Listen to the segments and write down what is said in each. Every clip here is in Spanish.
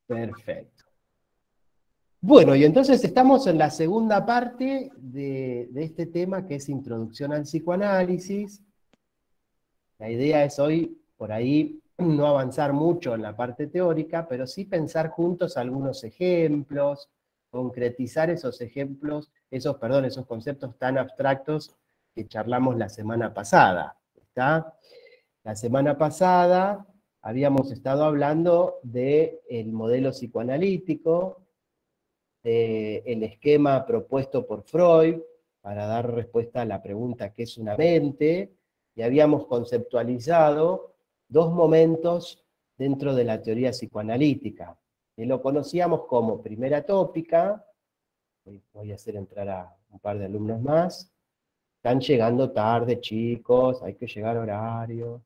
Perfecto. Bueno, y entonces estamos en la segunda parte de este tema que es Introducción al Psicoanálisis. La idea es hoy, por ahí, no avanzar mucho en la parte teórica, pero sí pensar juntos algunos ejemplos, concretizar esos ejemplos, esos conceptos tan abstractos que charlamos la semana pasada. ¿Está? La semana pasada habíamos estado hablando del modelo psicoanalítico, el esquema propuesto por Freud para dar respuesta a la pregunta ¿qué es una mente? Y habíamos conceptualizado dos momentos dentro de la teoría psicoanalítica, que lo conocíamos como primera tópica. Voy a hacer entrar a un par de alumnos más. Están llegando tarde, chicos, hay que llegar a horario.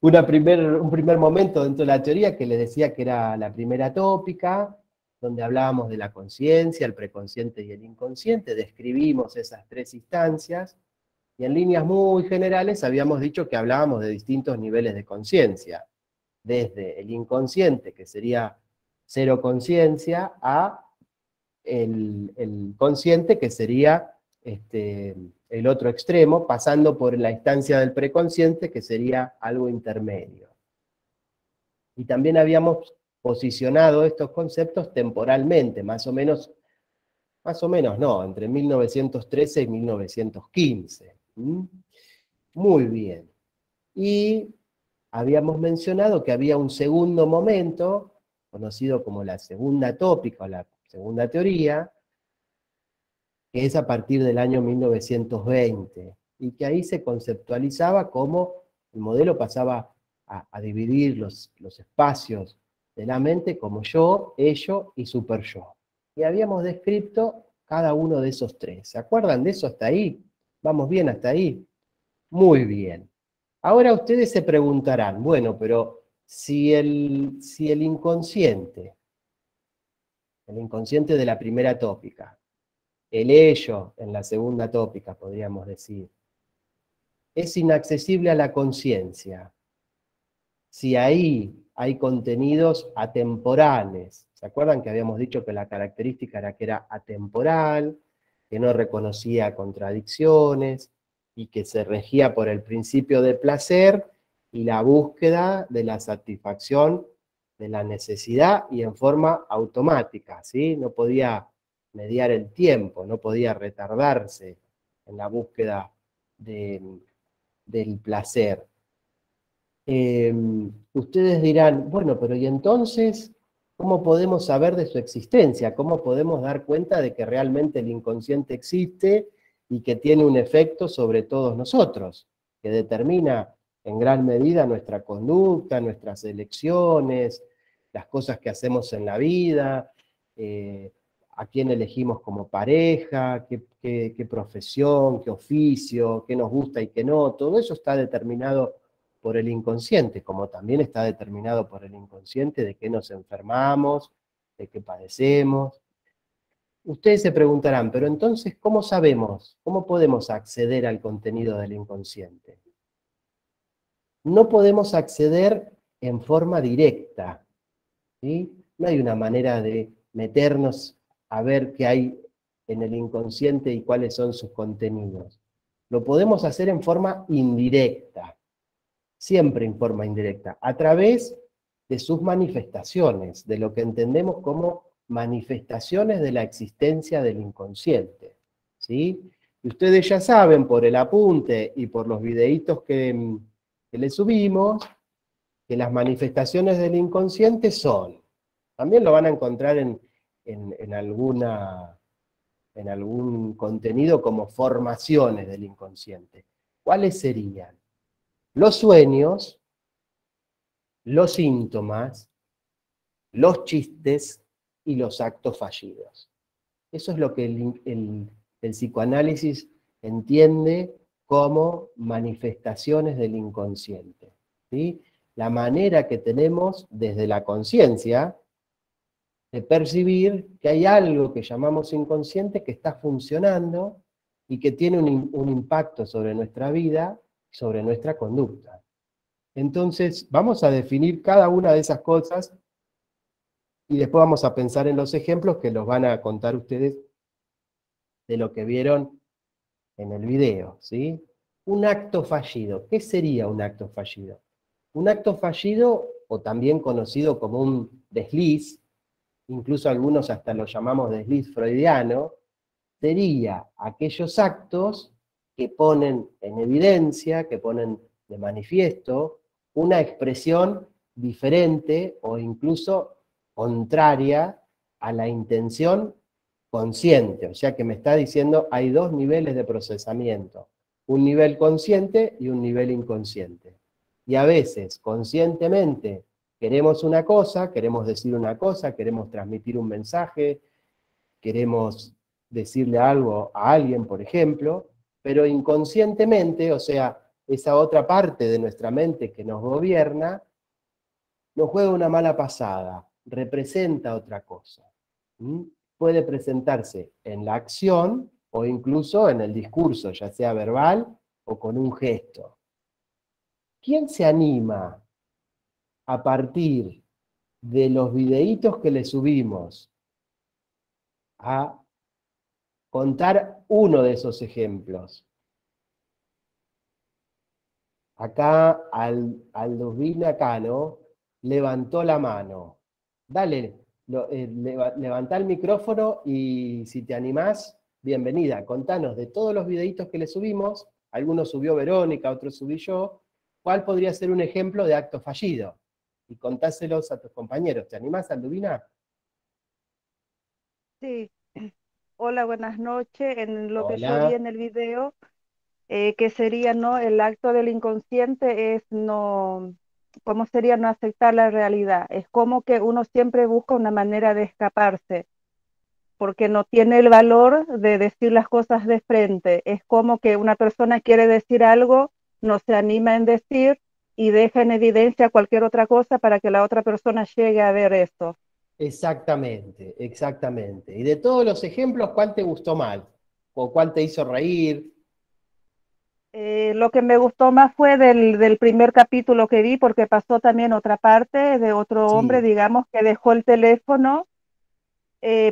Un primer momento dentro de la teoría que les decía que era la primera tópica, donde hablábamos de la conciencia, el preconsciente y el inconsciente, describimos esas tres instancias, y en líneas muy generales habíamos dicho que hablábamos de distintos niveles de conciencia, desde el inconsciente, que sería cero conciencia, a el consciente, que sería el otro extremo, pasando por la instancia del preconsciente, que sería algo intermedio. Y también habíamos posicionado estos conceptos temporalmente, más o menos no, entre 1913 y 1915. Muy bien. Y habíamos mencionado que había un segundo momento, conocido como la segunda tópica o la segunda teoría, que es a partir del año 1920, y que ahí se conceptualizaba cómo el modelo pasaba a dividir los espacios de la mente como yo, ello y superyo. Y habíamos descrito cada uno de esos tres. ¿Se acuerdan de eso hasta ahí? ¿Vamos bien hasta ahí? Muy bien. Ahora ustedes se preguntarán, bueno, pero si el inconsciente de la primera tópica, el ello en la segunda tópica, podríamos decir, es inaccesible a la conciencia, si ahí hay contenidos atemporales. ¿Se acuerdan que habíamos dicho que la característica era que era atemporal, que no reconocía contradicciones y que se regía por el principio de placer y la búsqueda de la satisfacción de la necesidad y en forma automática, ¿sí? No podía mediar el tiempo, no podía retardarse en la búsqueda del placer. Ustedes dirán, bueno, pero ¿y entonces cómo podemos saber de su existencia? ¿Cómo podemos dar cuenta de que realmente el inconsciente existe y que tiene un efecto sobre todos nosotros, que determina en gran medida nuestra conducta, nuestras elecciones, las cosas que hacemos en la vida, a quién elegimos como pareja, qué profesión, qué oficio, qué nos gusta y qué no? Todo eso está determinado por el inconsciente, como también está determinado por el inconsciente de qué nos enfermamos, de qué padecemos. Ustedes se preguntarán, pero entonces, ¿cómo sabemos? ¿Cómo podemos acceder al contenido del inconsciente? No podemos acceder en forma directa, ¿sí? No hay una manera de meternos a ver qué hay en el inconsciente y cuáles son sus contenidos. Lo podemos hacer en forma indirecta, siempre en forma indirecta, a través de sus manifestaciones, de lo que entendemos como manifestaciones de la existencia del inconsciente, ¿sí? Y ustedes ya saben, por el apunte y por los videitos que le subimos, que las manifestaciones del inconsciente son, también lo van a encontrar en algún contenido como formaciones del inconsciente. ¿Cuáles serían? Los sueños, los síntomas, los chistes y los actos fallidos. Eso es lo que el psicoanálisis entiende como manifestaciones del inconsciente, ¿sí? La manera que tenemos desde la conciencia de percibir que hay algo que llamamos inconsciente que está funcionando y que tiene un impacto sobre nuestra vida, sobre nuestra conducta. Entonces, vamos a definir cada una de esas cosas Y después vamos a pensar en los ejemplos que los van a contar ustedes de lo que vieron en el video, ¿sí? Un acto fallido. ¿Qué sería un acto fallido? Un acto fallido, o también conocido como un desliz, incluso algunos hasta lo llamamos desliz freudiano, sería aquellos actos que ponen en evidencia, que ponen de manifiesto una expresión diferente o incluso contraria a la intención consciente. O sea que me está diciendo hay dos niveles de procesamiento, un nivel consciente y un nivel inconsciente. Y a veces, conscientemente, queremos una cosa, queremos decir una cosa, queremos transmitir un mensaje, queremos decirle algo a alguien, por ejemplo, pero inconscientemente, o sea, esa otra parte de nuestra mente que nos gobierna, nos juega una mala pasada, representa otra cosa. ¿Mm? Puede presentarse en la acción o incluso en el discurso, ya sea verbal o con un gesto. ¿Quién se anima a partir de los videitos que le subimos a contar uno de esos ejemplos? Acá Aldovina Cano levantó la mano. Dale, levantá el micrófono y si te animás, bienvenida. Contanos de todos los videitos que le subimos, algunos subió Verónica, otros subí yo, ¿cuál podría ser un ejemplo de acto fallido? Y contáselos a tus compañeros. ¿Te animás, Aldovina? Sí, hola, buenas noches. En lo que yo vi Hola. en el video, que sería, ¿no? El acto del inconsciente es no, ¿cómo sería no aceptar la realidad? Es como que uno siempre busca una manera de escaparse, porque no tiene el valor de decir las cosas de frente. Es como que una persona quiere decir algo, no se anima en decir y deja en evidencia cualquier otra cosa para que la otra persona llegue a ver esto. Exactamente, exactamente. Y de todos los ejemplos, ¿cuál te gustó más? ¿O cuál te hizo reír? Lo que me gustó más fue del primer capítulo que vi, porque pasó también otra parte de otro hombre, Sí, digamos, que dejó el teléfono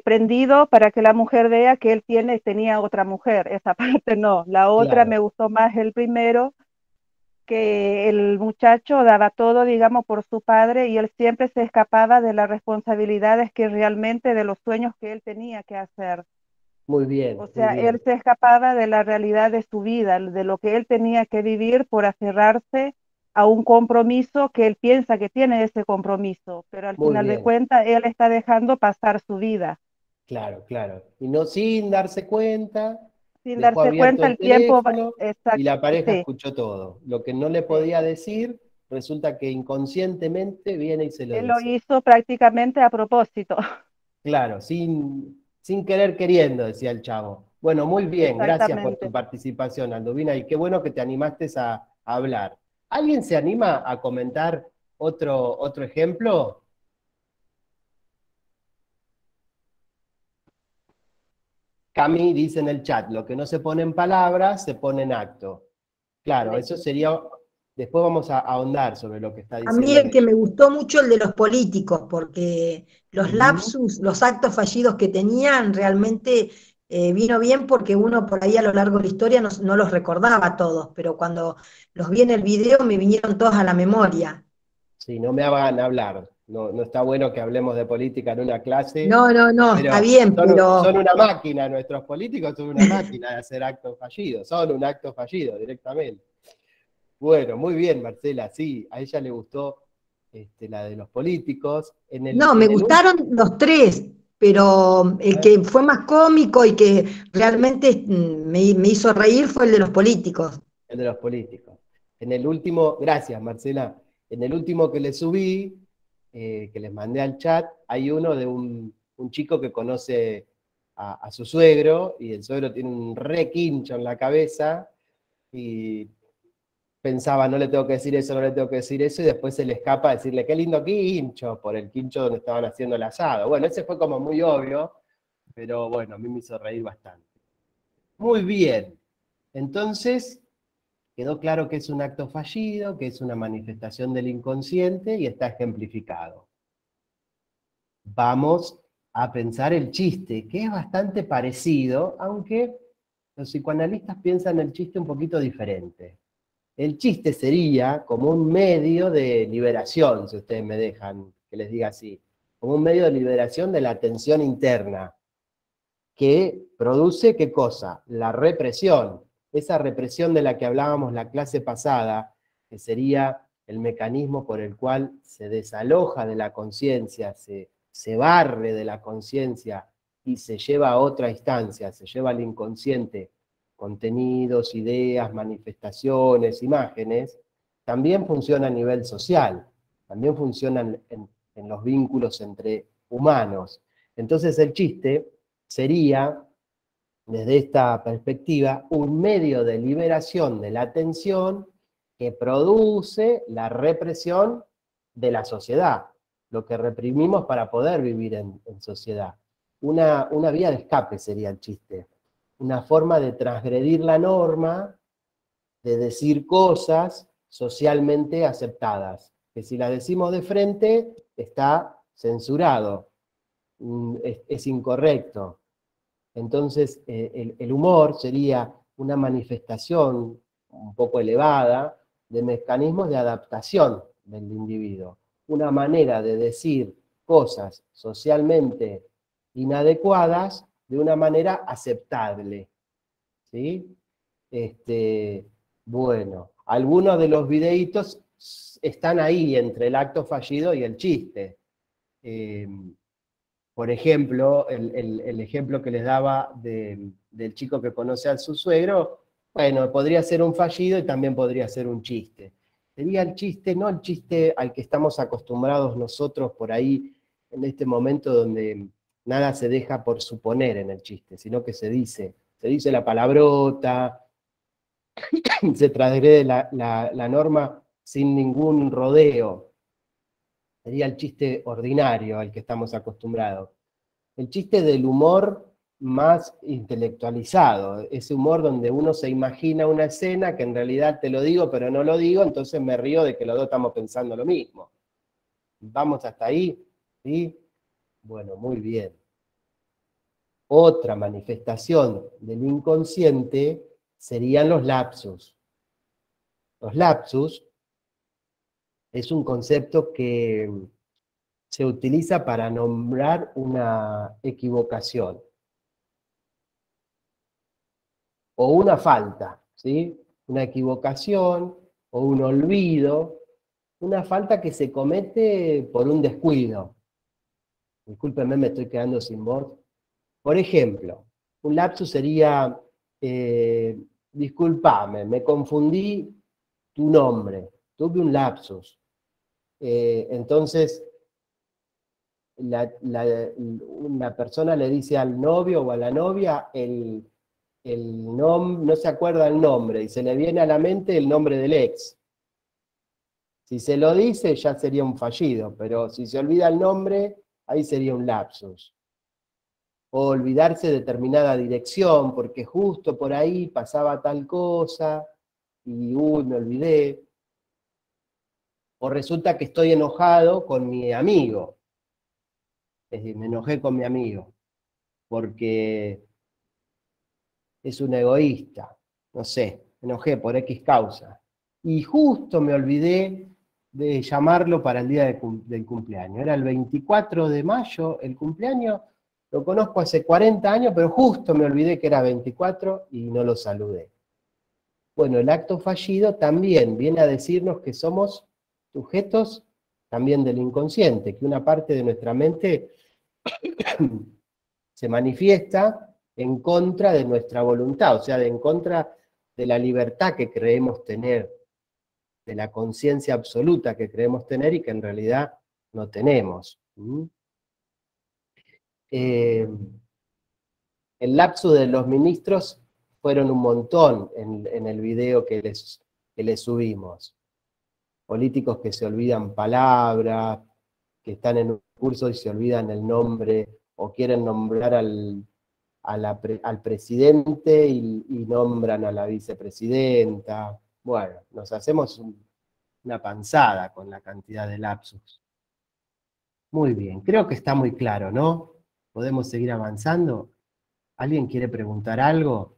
prendido para que la mujer vea que él tenía otra mujer. Esa parte no. La otra claro. me gustó más el primero, que el muchacho daba todo, digamos, por su padre y él siempre se escapaba de las responsabilidades que realmente de los sueños que él tenía que hacer. Muy bien, O muy sea, bien. él se escapaba de la realidad de su vida, de lo que él tenía que vivir por aferrarse a un compromiso que él piensa que tiene ese compromiso, pero al Muy final de bien. cuentas él está dejando pasar su vida. Claro, claro. Y no sin darse cuenta, Sin dejó darse abierto cuenta el el tiempo, teléfono y la pareja sí, escuchó todo. Lo que no le sí. podía decir, resulta que inconscientemente viene y se lo Él lo dice. hizo prácticamente a propósito. Claro, sin querer queriendo, decía el chavo. Bueno, muy bien, gracias por tu Exactamente. participación, Aldovina, y qué bueno que te animaste a hablar. ¿Alguien se anima a comentar otro ejemplo? Cami dice en el chat, lo que no se pone en palabras, se pone en acto. Claro, Vale. eso sería, después vamos a ahondar sobre lo que está A mí diciendo el que ella. me gustó mucho el de los políticos, porque los Ujú. lapsus, los actos fallidos que tenían, realmente vino bien porque uno por ahí a lo largo de la historia no los recordaba todos, pero cuando los vi en el video me vinieron todos a la memoria. Sí, no me hagan hablar. No, no está bueno que hablemos de política en una clase, No, no, no, está pero bien, son pero una máquina, nuestros políticos son una máquina de hacer actos fallidos, son un acto fallido directamente. Bueno, muy bien, Marcela, sí, a ella le gustó la de los políticos. no, me gustaron los tres, pero el ¿eh? que fue más cómico y que realmente me hizo reír fue el de los políticos. El de los políticos. En el último, gracias Marcela, en el último que le subí, que les mandé al chat, hay uno de un chico que conoce a su suegro y el suegro tiene un re quincho en la cabeza y pensaba, no le tengo que decir eso, no le tengo que decir eso, y después se le escapa a decirle, qué lindo quincho, por el quincho donde estaban haciendo el asado. Bueno, ese fue como muy obvio, pero bueno, a mí me hizo reír bastante. Muy bien, entonces quedó claro que es un acto fallido, que es una manifestación del inconsciente y está ejemplificado. vamos a pensar el chiste, que es bastante parecido, aunque los psicoanalistas piensan el chiste un poquito diferente. El chiste sería como un medio de liberación, si ustedes me dejan que les diga así, como un medio de liberación de la tensión interna, que produce, ¿qué cosa? La represión. Esa represión de la que hablábamos la clase pasada, que sería el mecanismo por el cual se desaloja de la conciencia, se barre de la conciencia y se lleva a otra instancia, se lleva al inconsciente contenidos, ideas, manifestaciones, imágenes, también funciona a nivel social, también funciona en los vínculos entre humanos. Entonces el chiste sería, desde esta perspectiva, un medio de liberación de la tensión que produce la represión de la sociedad, lo que reprimimos para poder vivir en sociedad. Una vía de escape sería el chiste, una forma de transgredir la norma, de decir cosas socialmente aceptadas, que si las decimos de frente está censurado, es incorrecto. Entonces, el humor sería una manifestación un poco elevada de mecanismos de adaptación del individuo. Una manera de decir cosas socialmente inadecuadas de una manera aceptable. ¿Sí? Bueno, algunos de los videitos están ahí entre el acto fallido y el chiste. Por ejemplo, el ejemplo que les daba del chico que conoce a su suegro, bueno, podría ser un fallido y también podría ser un chiste. Sería el chiste, no el chiste al que estamos acostumbrados nosotros por ahí en este momento donde nada se deja por suponer en el chiste, sino que se dice la palabrota, se transgrede la norma sin ningún rodeo. Sería el chiste ordinario al que estamos acostumbrados. El chiste del humor más intelectualizado, ese humor donde uno se imagina una escena que en realidad te lo digo pero no lo digo, entonces me río de que los dos estamos pensando lo mismo. ¿Vamos hasta ahí? ¿Sí? Bueno, muy bien. Otra manifestación del inconsciente serían los lapsus. Los lapsus es un concepto que se utiliza para nombrar una equivocación o una falta, ¿sí? Una equivocación o un olvido, una falta que se comete por un descuido. Discúlpenme, me estoy quedando sin voz. Por ejemplo, un lapsus sería, discúlpame, me confundí tu nombre, tuve un lapsus. Entonces, una persona le dice al novio o a la novia no se acuerda el nombre y se le viene a la mente el nombre del ex. Si se lo dice ya sería un fallido, pero si se olvida el nombre, ahí sería un lapsus. O olvidarse de determinada dirección, porque justo por ahí pasaba tal cosa, y uy, me olvidé. O resulta que estoy enojado con mi amigo. Es decir, me enojé con mi amigo, porque es un egoísta, no sé, me enojé por X causa. Y justo me olvidé de llamarlo para el día del cumpleaños. Era el 24 de mayo el cumpleaños, lo conozco hace 40 años, pero justo me olvidé que era 24 y no lo saludé. Bueno, el acto fallido también viene a decirnos que somos sujetos también del inconsciente, que una parte de nuestra mente se manifiesta en contra de nuestra voluntad, o sea, en contra de la libertad que creemos tener, de la conciencia absoluta que creemos tener y que en realidad no tenemos. El lapsus de los ministros fueron un montón en el video que les subimos. Políticos que se olvidan palabras, que están en un curso y se olvidan el nombre, o quieren nombrar al presidente y nombran a la vicepresidenta. Bueno, nos hacemos una panzada con la cantidad de lapsus. Muy bien, creo que está muy claro, ¿no? ¿Podemos seguir avanzando? ¿Alguien quiere preguntar algo?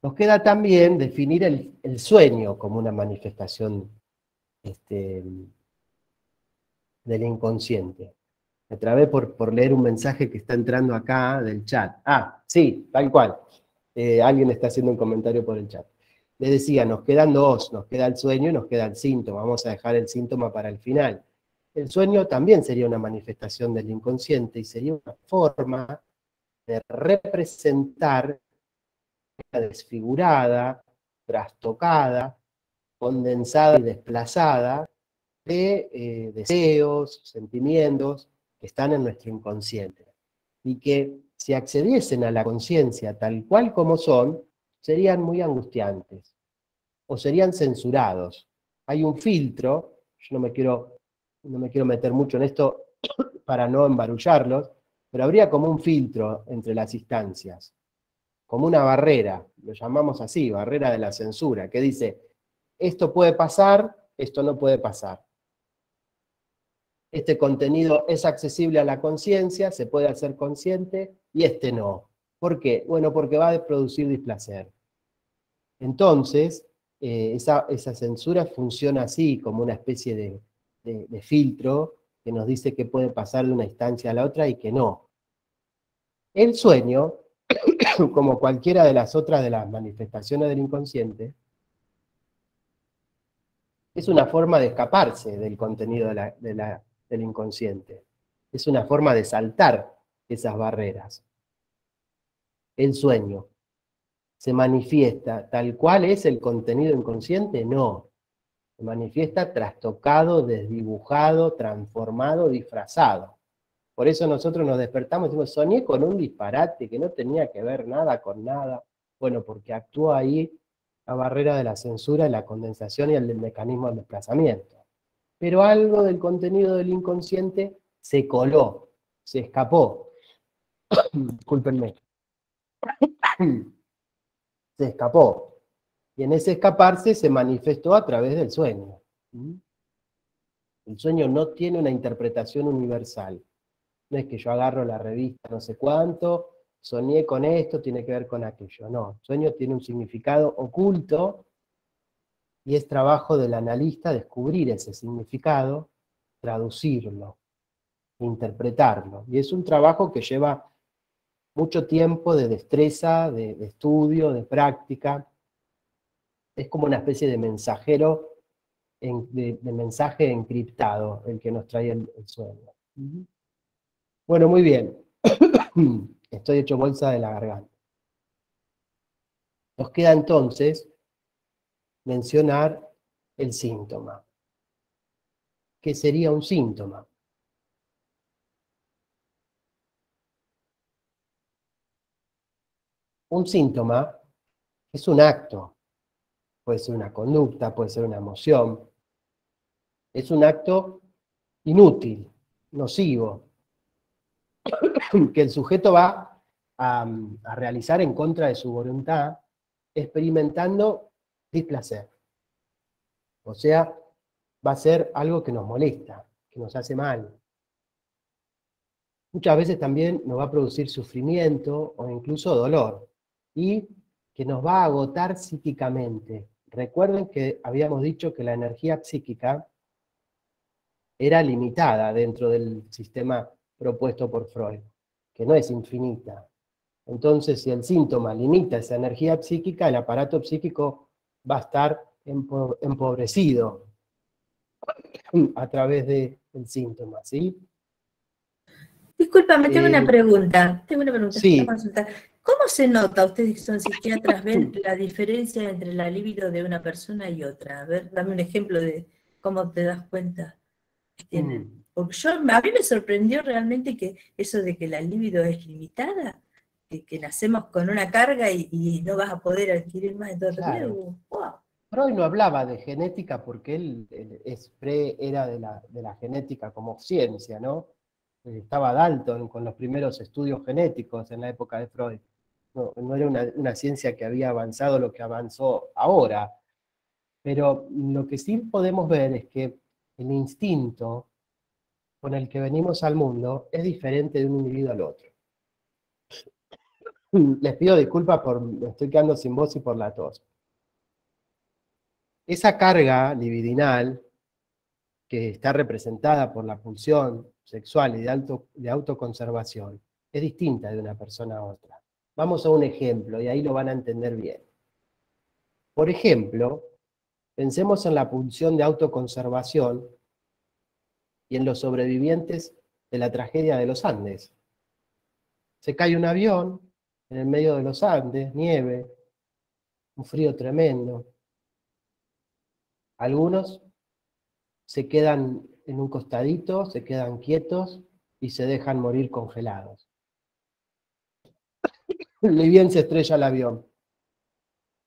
Nos queda también definir el sueño como una manifestación del inconsciente. Me trabé por leer un mensaje que está entrando acá del chat. Ah, sí, tal cual. Alguien está haciendo un comentario por el chat. Le decía, nos quedan dos, nos queda el sueño y nos queda el síntoma. Vamos a dejar el síntoma para el final. El sueño también sería una manifestación del inconsciente y sería una forma de representar la desfigurada, trastocada, condensada y desplazada de deseos, sentimientos que están en nuestro inconsciente. Y que si accediesen a la conciencia tal cual como son, serían muy angustiantes o serían censurados. Hay un filtro, yo no me quiero meter mucho en esto para no embarullarlos, pero habría como un filtro entre las instancias, como una barrera, lo llamamos así, barrera de la censura, que dice, esto puede pasar, esto no puede pasar. Este contenido es accesible a la conciencia, se puede hacer consciente, y este no. ¿Por qué? Bueno, porque va a producir displacer. Entonces, esa censura funciona así, como una especie de filtro que nos dice que puede pasar de una instancia a la otra y que no. El sueño, como cualquiera de las otras de las manifestaciones del inconsciente, es una forma de escaparse del contenido del inconsciente. Es una forma de saltar esas barreras. El sueño se manifiesta tal cual es el contenido inconsciente, no. Se manifiesta trastocado, desdibujado, transformado, disfrazado. Por eso nosotros nos despertamos y decimos, soñé con un disparate que no tenía que ver nada con nada. Bueno, porque actúa ahí la barrera de la censura, la condensación y el mecanismo del desplazamiento. Pero algo del contenido del inconsciente se coló, se escapó. Discúlpenme. Se escapó. Y en ese escaparse se manifestó a través del sueño. El sueño no tiene una interpretación universal. No es que yo agarro la revista no sé cuánto, soñé con esto, tiene que ver con aquello. No, el sueño tiene un significado oculto y es trabajo del analista descubrir ese significado, traducirlo, interpretarlo. Y es un trabajo que lleva mucho tiempo de destreza, de estudio, de práctica. Es como una especie de mensajero, de mensaje encriptado, el que nos trae el sueño. Bueno, muy bien. Estoy hecho bolsa de la garganta. Nos queda entonces mencionar el síntoma. ¿Qué sería un síntoma? Un síntoma es un acto, puede ser una conducta, puede ser una emoción. Es un acto inútil, nocivo, que el sujeto va a realizar en contra de su voluntad, experimentando displacer. O sea, va a ser algo que nos molesta, que nos hace mal. Muchas veces también nos va a producir sufrimiento o incluso dolor, y que nos va a agotar psíquicamente. Recuerden que habíamos dicho que la energía psíquica era limitada dentro del sistema propuesto por Freud, que no es infinita. Entonces, si el síntoma limita esa energía psíquica, el aparato psíquico va a estar empobrecido a través del síntoma, ¿sí? Discúlpame, tengo una pregunta. Sí. Consulta. ¿Cómo se nota, ustedes que son psiquiatras, ven la diferencia entre la libido de una persona y otra? A ver, dame un ejemplo de cómo te das cuenta que tienen. Porque a mí me sorprendió realmente que eso de que la libido es limitada, que nacemos con una carga y no vas a poder adquirir más en todo tu vida. Wow. Freud no hablaba de genética porque él era de la genética como ciencia, ¿no? Estaba Dalton con los primeros estudios genéticos en la época de Freud. No era una ciencia que había avanzado lo que avanzó ahora. Pero lo que sí podemos ver es que el instinto con el que venimos al mundo es diferente de un individuo al otro. Les pido disculpas por, me estoy quedando sin voz y por la tos. Esa carga libidinal, que está representada por la pulsión sexual y de autoconservación, es distinta de una persona a otra. Vamos a un ejemplo y ahí lo van a entender bien. Por ejemplo, pensemos en la pulsión de autoconservación y en los sobrevivientes de la tragedia de los Andes. Se cae un avión en el medio de los Andes, nieve, un frío tremendo. Algunos se quedan en un costadito, se quedan quietos y se dejan morir congelados. Ni bien se estrella el avión.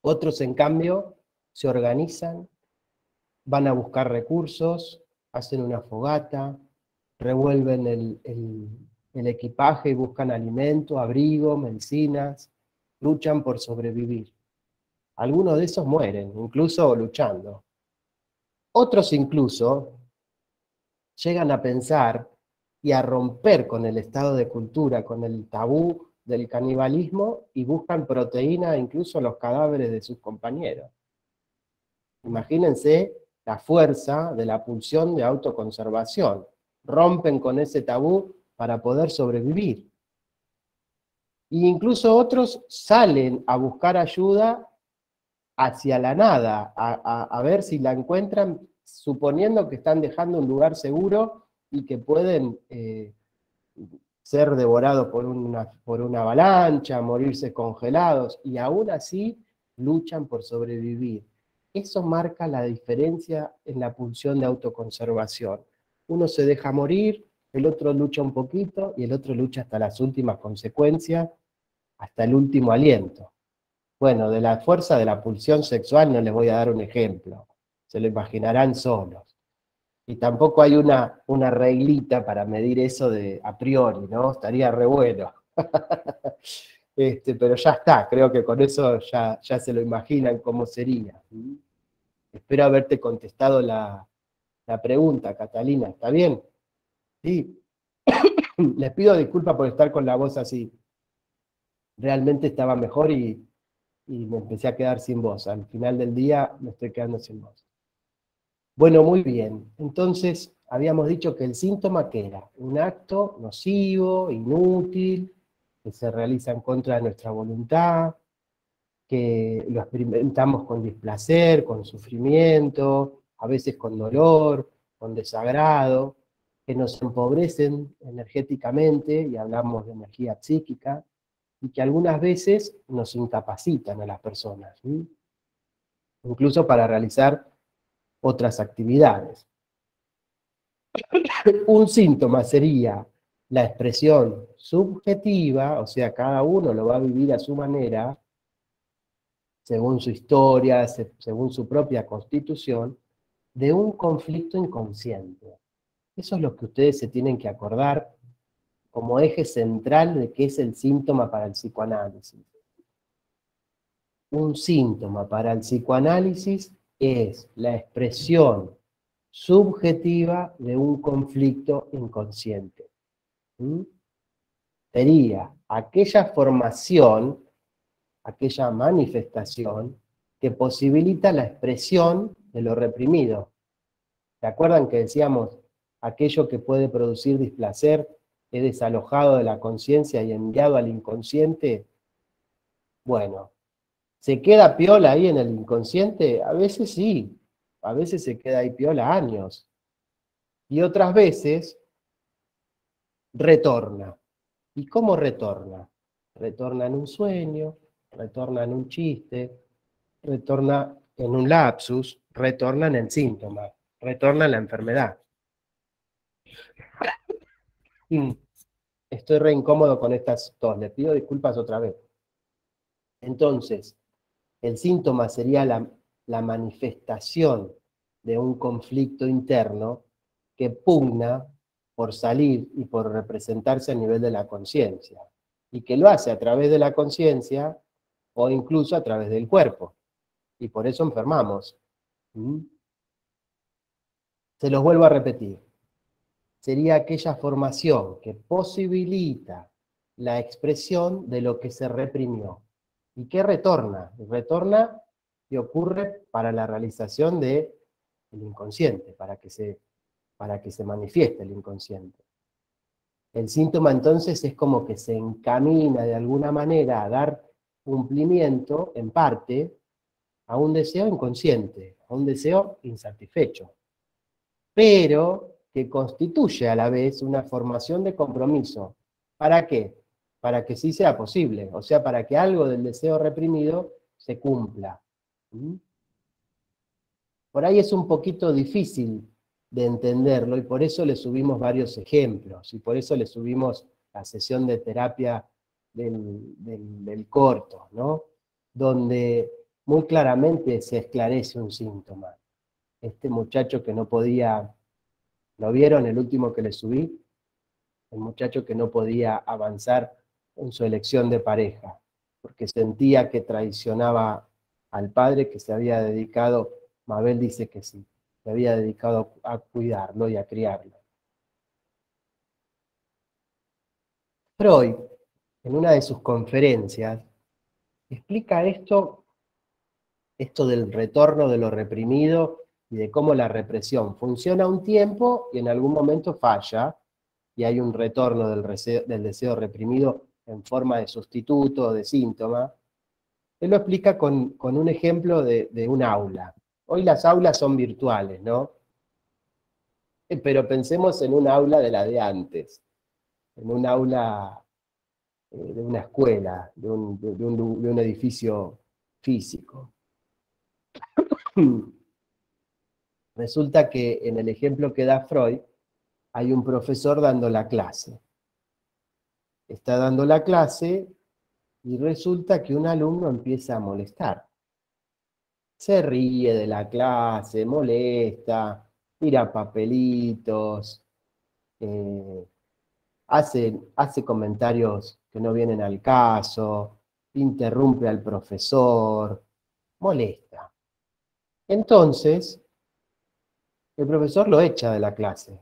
Otros, en cambio, se organizan, van a buscar recursos, hacen una fogata, revuelven el equipaje y buscan alimento, abrigo, medicinas, luchan por sobrevivir. Algunos de esos mueren, incluso luchando. Otros incluso llegan a pensar y a romper con el estado de cultura, con el tabú del canibalismo y buscan proteína incluso en los cadáveres de sus compañeros. Imagínense la fuerza de la pulsión de autoconservación. Rompen con ese tabú para poder sobrevivir. E incluso otros salen a buscar ayuda hacia la nada, a ver si la encuentran, suponiendo que están dejando un lugar seguro y que pueden ser devorados por una avalancha, morirse congelados, y aún así luchan por sobrevivir. Eso marca la diferencia en la pulsión de autoconservación. Uno se deja morir, el otro lucha un poquito, y el otro lucha hasta las últimas consecuencias, hasta el último aliento. Bueno, de la fuerza de la pulsión sexual no les voy a dar un ejemplo, se lo imaginarán solos. Y tampoco hay una reglita para medir eso de a priori, ¿no? Estaría re bueno. Pero ya está, creo que con eso ya se lo imaginan cómo sería. Espero haberte contestado la pregunta, Catalina, ¿está bien? Sí. Les pido disculpas por estar con la voz así. Realmente estaba mejor y me empecé a quedar sin voz. Al final del día me estoy quedando sin voz. Bueno, muy bien. Entonces, habíamos dicho que el síntoma, ¿qué era? Un acto nocivo, inútil, que se realiza en contra de nuestra voluntad, que lo experimentamos con displacer, con sufrimiento, a veces con dolor, con desagrado, que nos empobrecen energéticamente, y hablamos de energía psíquica, y que algunas veces nos incapacitan a las personas, ¿sí? Incluso para realizar otras actividades. Un síntoma sería la expresión subjetiva, o sea, cada uno lo va a vivir a su manera, según su historia, según su propia constitución, de un conflicto inconsciente. Eso es lo que ustedes se tienen que acordar como eje central de qué es el síntoma para el psicoanálisis. Un síntoma para el psicoanálisis es la expresión subjetiva de un conflicto inconsciente. Sería aquella formación, aquella manifestación que posibilita la expresión de lo reprimido. ¿Se acuerdan que decíamos aquello que puede producir displacer es desalojado de la conciencia y enviado al inconsciente? Bueno, ¿se queda piola ahí en el inconsciente? A veces sí, a veces se queda ahí piola años. Y otras veces retorna. ¿Y cómo retorna? Retorna en un sueño, retorna en un chiste, retorna en un lapsus, retorna en el síntoma, retorna en la enfermedad. Estoy re incómodo con estas tos, les pido disculpas otra vez. Entonces, el síntoma sería la manifestación de un conflicto interno que pugna por salir y por representarse a nivel de la conciencia, y que lo hace a través de la conciencia o incluso a través del cuerpo, y por eso enfermamos. Se los vuelvo a repetir. sería aquella formación que posibilita la expresión de lo que se reprimió. ¿Y qué retorna? Retorna y ocurre para la realización del inconsciente, para que se manifieste el inconsciente. El síntoma entonces es como que se encamina de alguna manera a dar cumplimiento, en parte, a un deseo inconsciente, a un deseo insatisfecho, pero que constituye a la vez una formación de compromiso. ¿Para qué? Para que sí sea posible, o sea, para que algo del deseo reprimido se cumpla. Por ahí es un poquito difícil de entenderlo y por eso le subimos varios ejemplos y por eso le subimos la sesión de terapia del corto, ¿no? Donde muy claramente se esclarece un síntoma. Este muchacho que no podía, ¿lo vieron el último que le subí? El muchacho que no podía avanzar en su elección de pareja, porque sentía que traicionaba al padre que se había dedicado, Mabel dice que sí, se había dedicado a cuidarlo y a criarlo. Freud, en una de sus conferencias, explica esto del retorno de lo reprimido y de cómo la represión funciona un tiempo y en algún momento falla, y hay un retorno del deseo reprimido en forma de sustituto, de síntoma. Él lo explica con un ejemplo de un aula. Hoy las aulas son virtuales, ¿no? Pero pensemos en un aula de la de antes, en un aula de una escuela, de un edificio físico. Resulta que en el ejemplo que da Freud, hay un profesor dando la clase. Está dando la clase y resulta que un alumno empieza a molestar. Se ríe de la clase, molesta, tira papelitos, hace comentarios que no vienen al caso, interrumpe al profesor, molesta. Entonces, el profesor lo echa de la clase,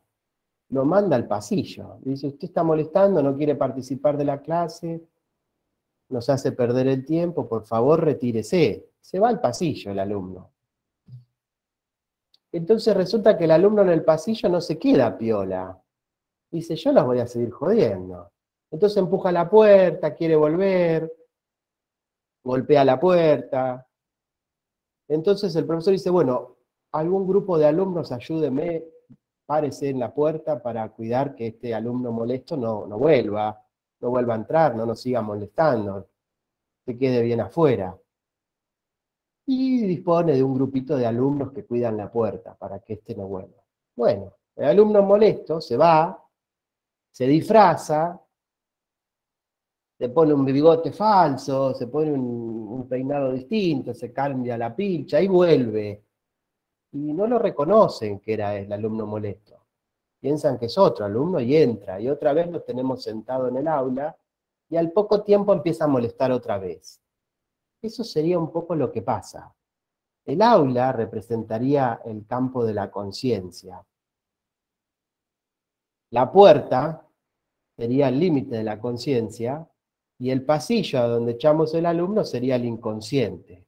lo manda al pasillo. Dice, usted está molestando, no quiere participar de la clase, nos hace perder el tiempo, por favor retírese. Se va al pasillo el alumno. Entonces resulta que el alumno en el pasillo no se queda piola. Dice, yo las voy a seguir jodiendo. Entonces empuja la puerta, quiere volver, golpea la puerta. Entonces el profesor dice, bueno, algún grupo de alumnos ayúdeme, párese en la puerta para cuidar que este alumno molesto no vuelva a entrar, no nos siga molestando, se quede bien afuera. Y dispone de un grupito de alumnos que cuidan la puerta para que éste no vuelva. Bueno, el alumno molesto se va, se disfraza, se pone un bigote falso, se pone un peinado distinto, se cambia la pilcha y vuelve. Y no lo reconocen que era el alumno molesto. Piensan que es otro alumno y entra. Y otra vez lo tenemos sentado en el aula y al poco tiempo empieza a molestar otra vez. Eso sería un poco lo que pasa. El aula representaría el campo de la conciencia. La puerta sería el límite de la conciencia y el pasillo a donde echamos el alumno sería el inconsciente.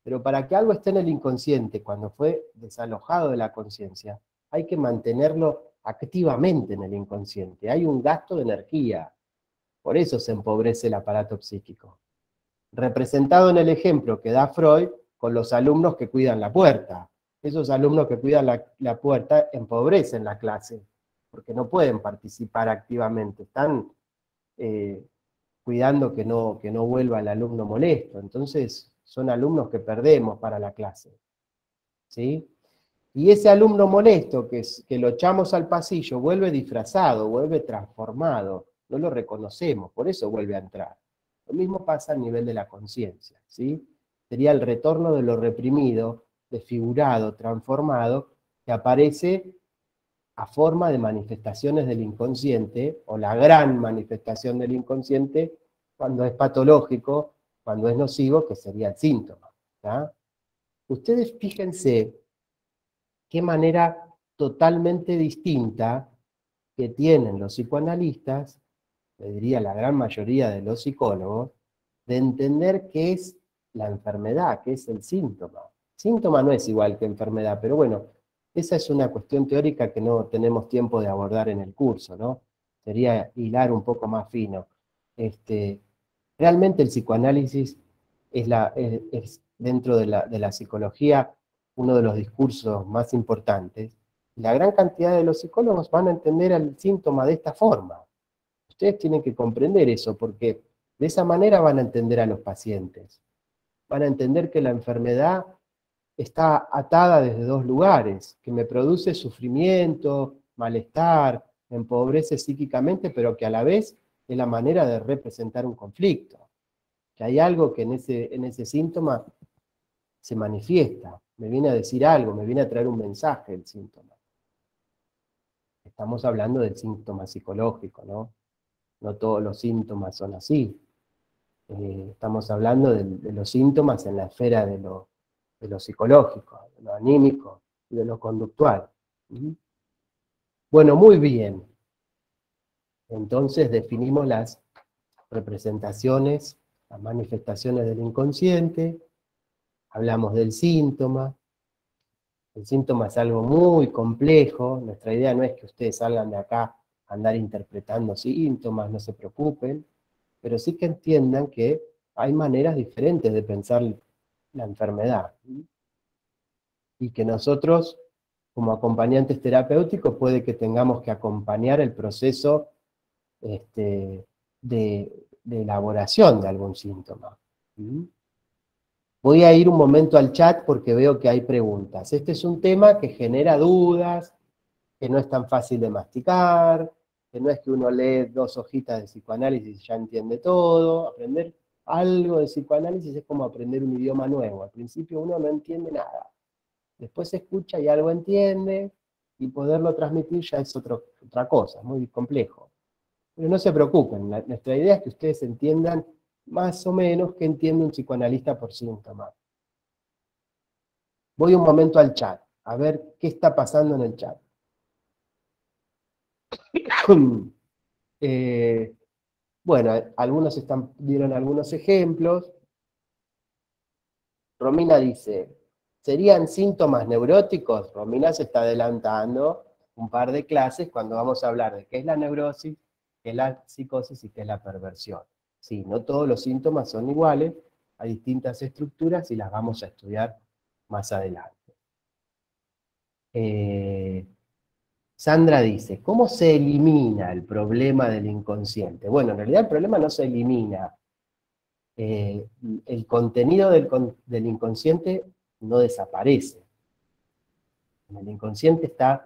Pero para que algo esté en el inconsciente cuando fue desalojado de la conciencia, hay que mantenerlo activamente en el inconsciente. Hay un gasto de energía. Por eso se empobrece el aparato psíquico. Representado en el ejemplo que da Freud con los alumnos que cuidan la puerta. Esos alumnos que cuidan la puerta empobrecen la clase, porque no pueden participar activamente. Están cuidando que no vuelva el alumno molesto. Entonces, son alumnos que perdemos para la clase. ¿Sí? Y ese alumno molesto que lo echamos al pasillo vuelve disfrazado, vuelve transformado, no lo reconocemos, por eso vuelve a entrar. Lo mismo pasa a nivel de la conciencia, ¿sí? Sería el retorno de lo reprimido, desfigurado, transformado, que aparece a forma de manifestaciones del inconsciente, o la gran manifestación del inconsciente, cuando es patológico, cuando es nocivo, que sería el síntoma. ¿tá? Ustedes fíjense qué manera totalmente distinta que tienen los psicoanalistas, le diría la gran mayoría de los psicólogos, de entender qué es la enfermedad, qué es el síntoma. Síntoma no es igual que enfermedad, pero bueno, esa es una cuestión teórica que no tenemos tiempo de abordar en el curso, ¿no? Sería hilar un poco más fino. Realmente el psicoanálisis es dentro de la psicología uno de los discursos más importantes. La gran cantidad de los psicólogos van a entender el síntoma de esta forma. Ustedes tienen que comprender eso, porque de esa manera van a entender a los pacientes. Van a entender que la enfermedad está atada desde dos lugares, que me produce sufrimiento, malestar, me empobrece psíquicamente, pero que a la vez es la manera de representar un conflicto. Que hay algo que en ese síntoma se manifiesta, me viene a decir algo, me viene a traer un mensaje el síntoma. Estamos hablando del síntoma psicológico, ¿no? No todos los síntomas son así. Estamos hablando de los síntomas en la esfera de lo psicológico, de lo anímico y de lo conductual. Bueno, muy bien. Entonces definimos las representaciones, las manifestaciones del inconsciente, hablamos del síntoma. El síntoma es algo muy complejo, nuestra idea no es que ustedes salgan de acá a andar interpretando síntomas, no se preocupen, pero sí que entiendan que hay maneras diferentes de pensar la enfermedad. Y que nosotros, como acompañantes terapéuticos, puede que tengamos que acompañar el proceso de elaboración de algún síntoma. Voy a ir un momento al chat porque veo que hay preguntas. Este es un tema que genera dudas, que no es tan fácil de masticar, que no es que uno lee 2 hojitas de psicoanálisis y ya entiende todo. Aprender algo de psicoanálisis es como aprender un idioma nuevo. Al principio uno no entiende nada. Después se escucha y algo entiende, y poderlo transmitir ya es otra cosa, muy complejo. Pero no se preocupen, nuestra idea es que ustedes entiendan más o menos qué entiende un psicoanalista por síntoma. Voy un momento al chat, a ver qué está pasando en el chat. Bueno, algunos dieron algunos ejemplos. Romina dice, ¿serían síntomas neuróticos? Romina se está adelantando un par de clases cuando vamos a hablar de qué es la neurosis, qué es la psicosis y qué es la perversión. Sí, no todos los síntomas son iguales, hay distintas estructuras y las vamos a estudiar más adelante. Sandra dice, ¿cómo se elimina el problema del inconsciente? Bueno, en realidad el problema no se elimina. El contenido del inconsciente no desaparece. En el inconsciente están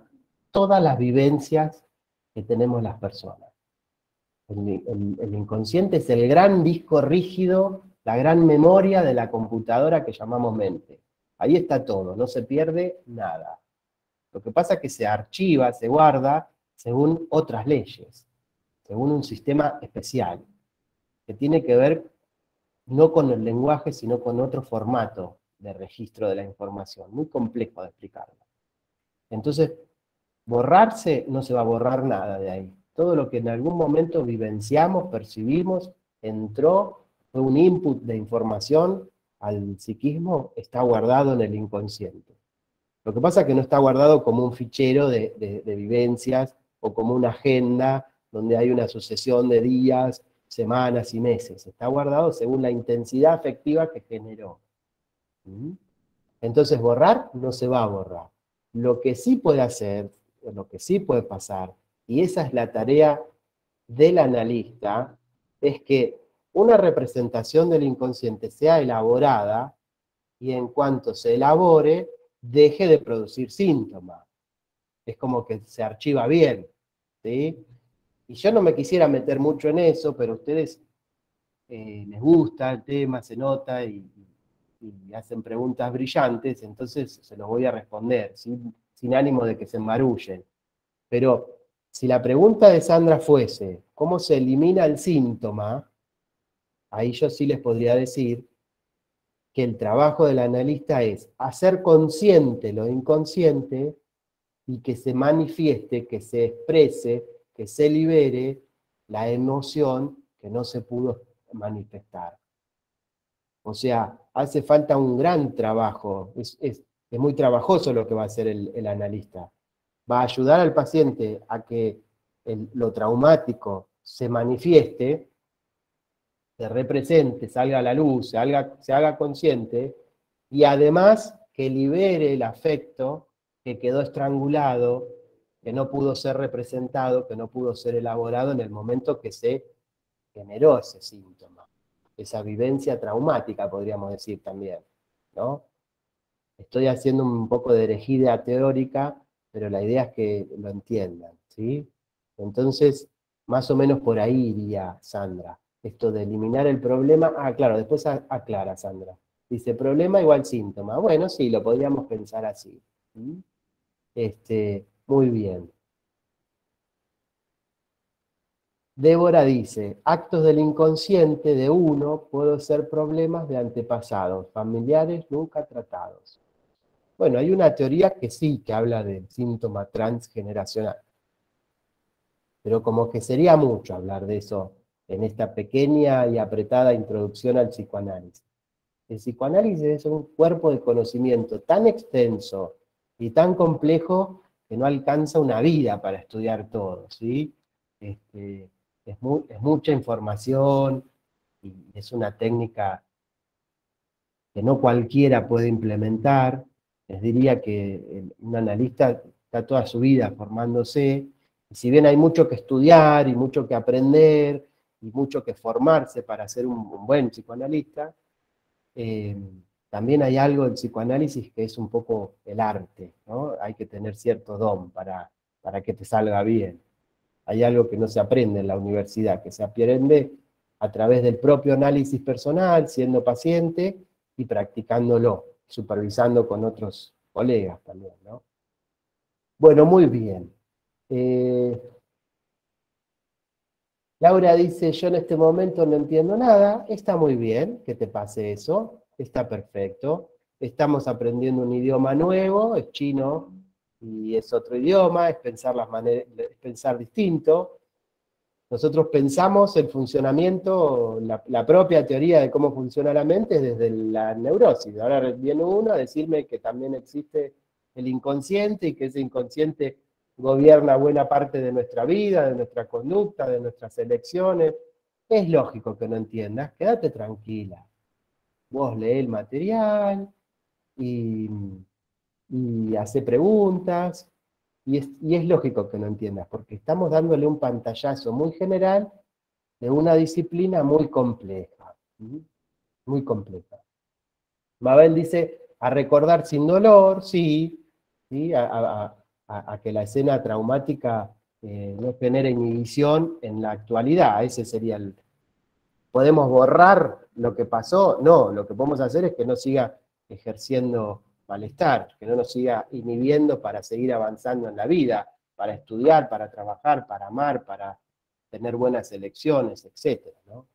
todas las vivencias que tenemos las personas. El inconsciente es el gran disco rígido, la gran memoria de la computadora que llamamos mente. Ahí está todo, no se pierde nada. Lo que pasa es que se archiva, se guarda, según otras leyes, según un sistema especial, que tiene que ver no con el lenguaje, sino con otro formato de registro de la información, muy complejo de explicarlo. Entonces, borrarse, no se va a borrar nada de ahí. Todo lo que en algún momento vivenciamos, percibimos, entró, fue un input de información al psiquismo, está guardado en el inconsciente. Lo que pasa es que no está guardado como un fichero de vivencias o como una agenda donde hay una sucesión de días, semanas y meses. Está guardado según la intensidad afectiva que generó. Entonces borrar no se va a borrar. Lo que sí puede hacer, lo que sí puede pasar, y esa es la tarea del analista, es que una representación del inconsciente sea elaborada y en cuanto se elabore, deje de producir síntomas. Es como que se archiva bien, ¿sí? Y yo no me quisiera meter mucho en eso, pero a ustedes les gusta el tema, se nota y hacen preguntas brillantes, entonces se los voy a responder, sin ánimo de que se embarullen. Pero si la pregunta de Sandra fuese, ¿cómo se elimina el síntoma? Ahí yo sí les podría decir que el trabajo del analista es hacer consciente lo inconsciente y que se manifieste, que se exprese que se libere la emoción que no se pudo manifestar. O sea, hace falta un gran trabajo, es muy trabajoso lo que va a hacer el analista. Va a ayudar al paciente a que lo traumático se manifieste, se represente, salga a la luz, se haga consciente, y además que libere el afecto que quedó estrangulado, que no pudo ser representado, que no pudo ser elaborado en el momento que se generó ese síntoma, esa vivencia traumática, podríamos decir también, ¿no? Estoy haciendo un poco de herejía teórica, pero la idea es que lo entiendan, ¿sí? Entonces, más o menos por ahí iría Sandra. Esto de eliminar el problema, claro, después aclara Sandra. Dice, problema igual síntoma. Bueno, sí, lo podríamos pensar así. ¿Mm? Muy bien. Débora dice, actos del inconsciente de uno pueden ser problemas de antepasados, familiares nunca tratados. Bueno, hay una teoría que sí, que habla del síntoma transgeneracional. Pero como que sería mucho hablar de eso en esta pequeña y apretada introducción al psicoanálisis. El psicoanálisis es un cuerpo de conocimiento tan extenso y tan complejo que no alcanza una vida para estudiar todo, ¿sí? Es mucha información y es una técnica que no cualquiera puede implementar. Les diría que un analista está toda su vida formándose, y si bien hay mucho que estudiar y mucho que aprender y mucho que formarse para ser un buen psicoanalista, también hay algo del psicoanálisis que es un poco el arte, ¿no? Hay que tener cierto don para que te salga bien. Hay algo que no se aprende en la universidad, que se aprende a través del propio análisis personal, siendo paciente y practicándolo, supervisando con otros colegas también, ¿no? Bueno, muy bien. Laura dice, yo en este momento no entiendo nada. Está muy bien que te pase eso, está perfecto. Estamos aprendiendo un idioma nuevo, es chino y es otro idioma, es pensar, es pensar distinto. Nosotros pensamos el funcionamiento, la propia teoría de cómo funciona la mente desde la neurosis. Ahora viene uno a decirme que también existe el inconsciente y que ese inconsciente gobierna buena parte de nuestra vida, de nuestra conducta, de nuestras elecciones. Es lógico que no entiendas, quédate tranquila. Vos lee el material y hace preguntas, y es lógico que no entiendas, porque estamos dándole un pantallazo muy general de una disciplina muy compleja. Muy compleja. Mabel dice, a recordar sin dolor, sí, ¿sí? A que la escena traumática no genere inhibición en la actualidad. Ese sería el... ¿Podemos borrar lo que pasó? No, lo que podemos hacer es que no siga ejerciendo malestar, que no nos siga inhibiendo para seguir avanzando en la vida, para estudiar, para trabajar, para amar, para tener buenas elecciones, etc., ¿no?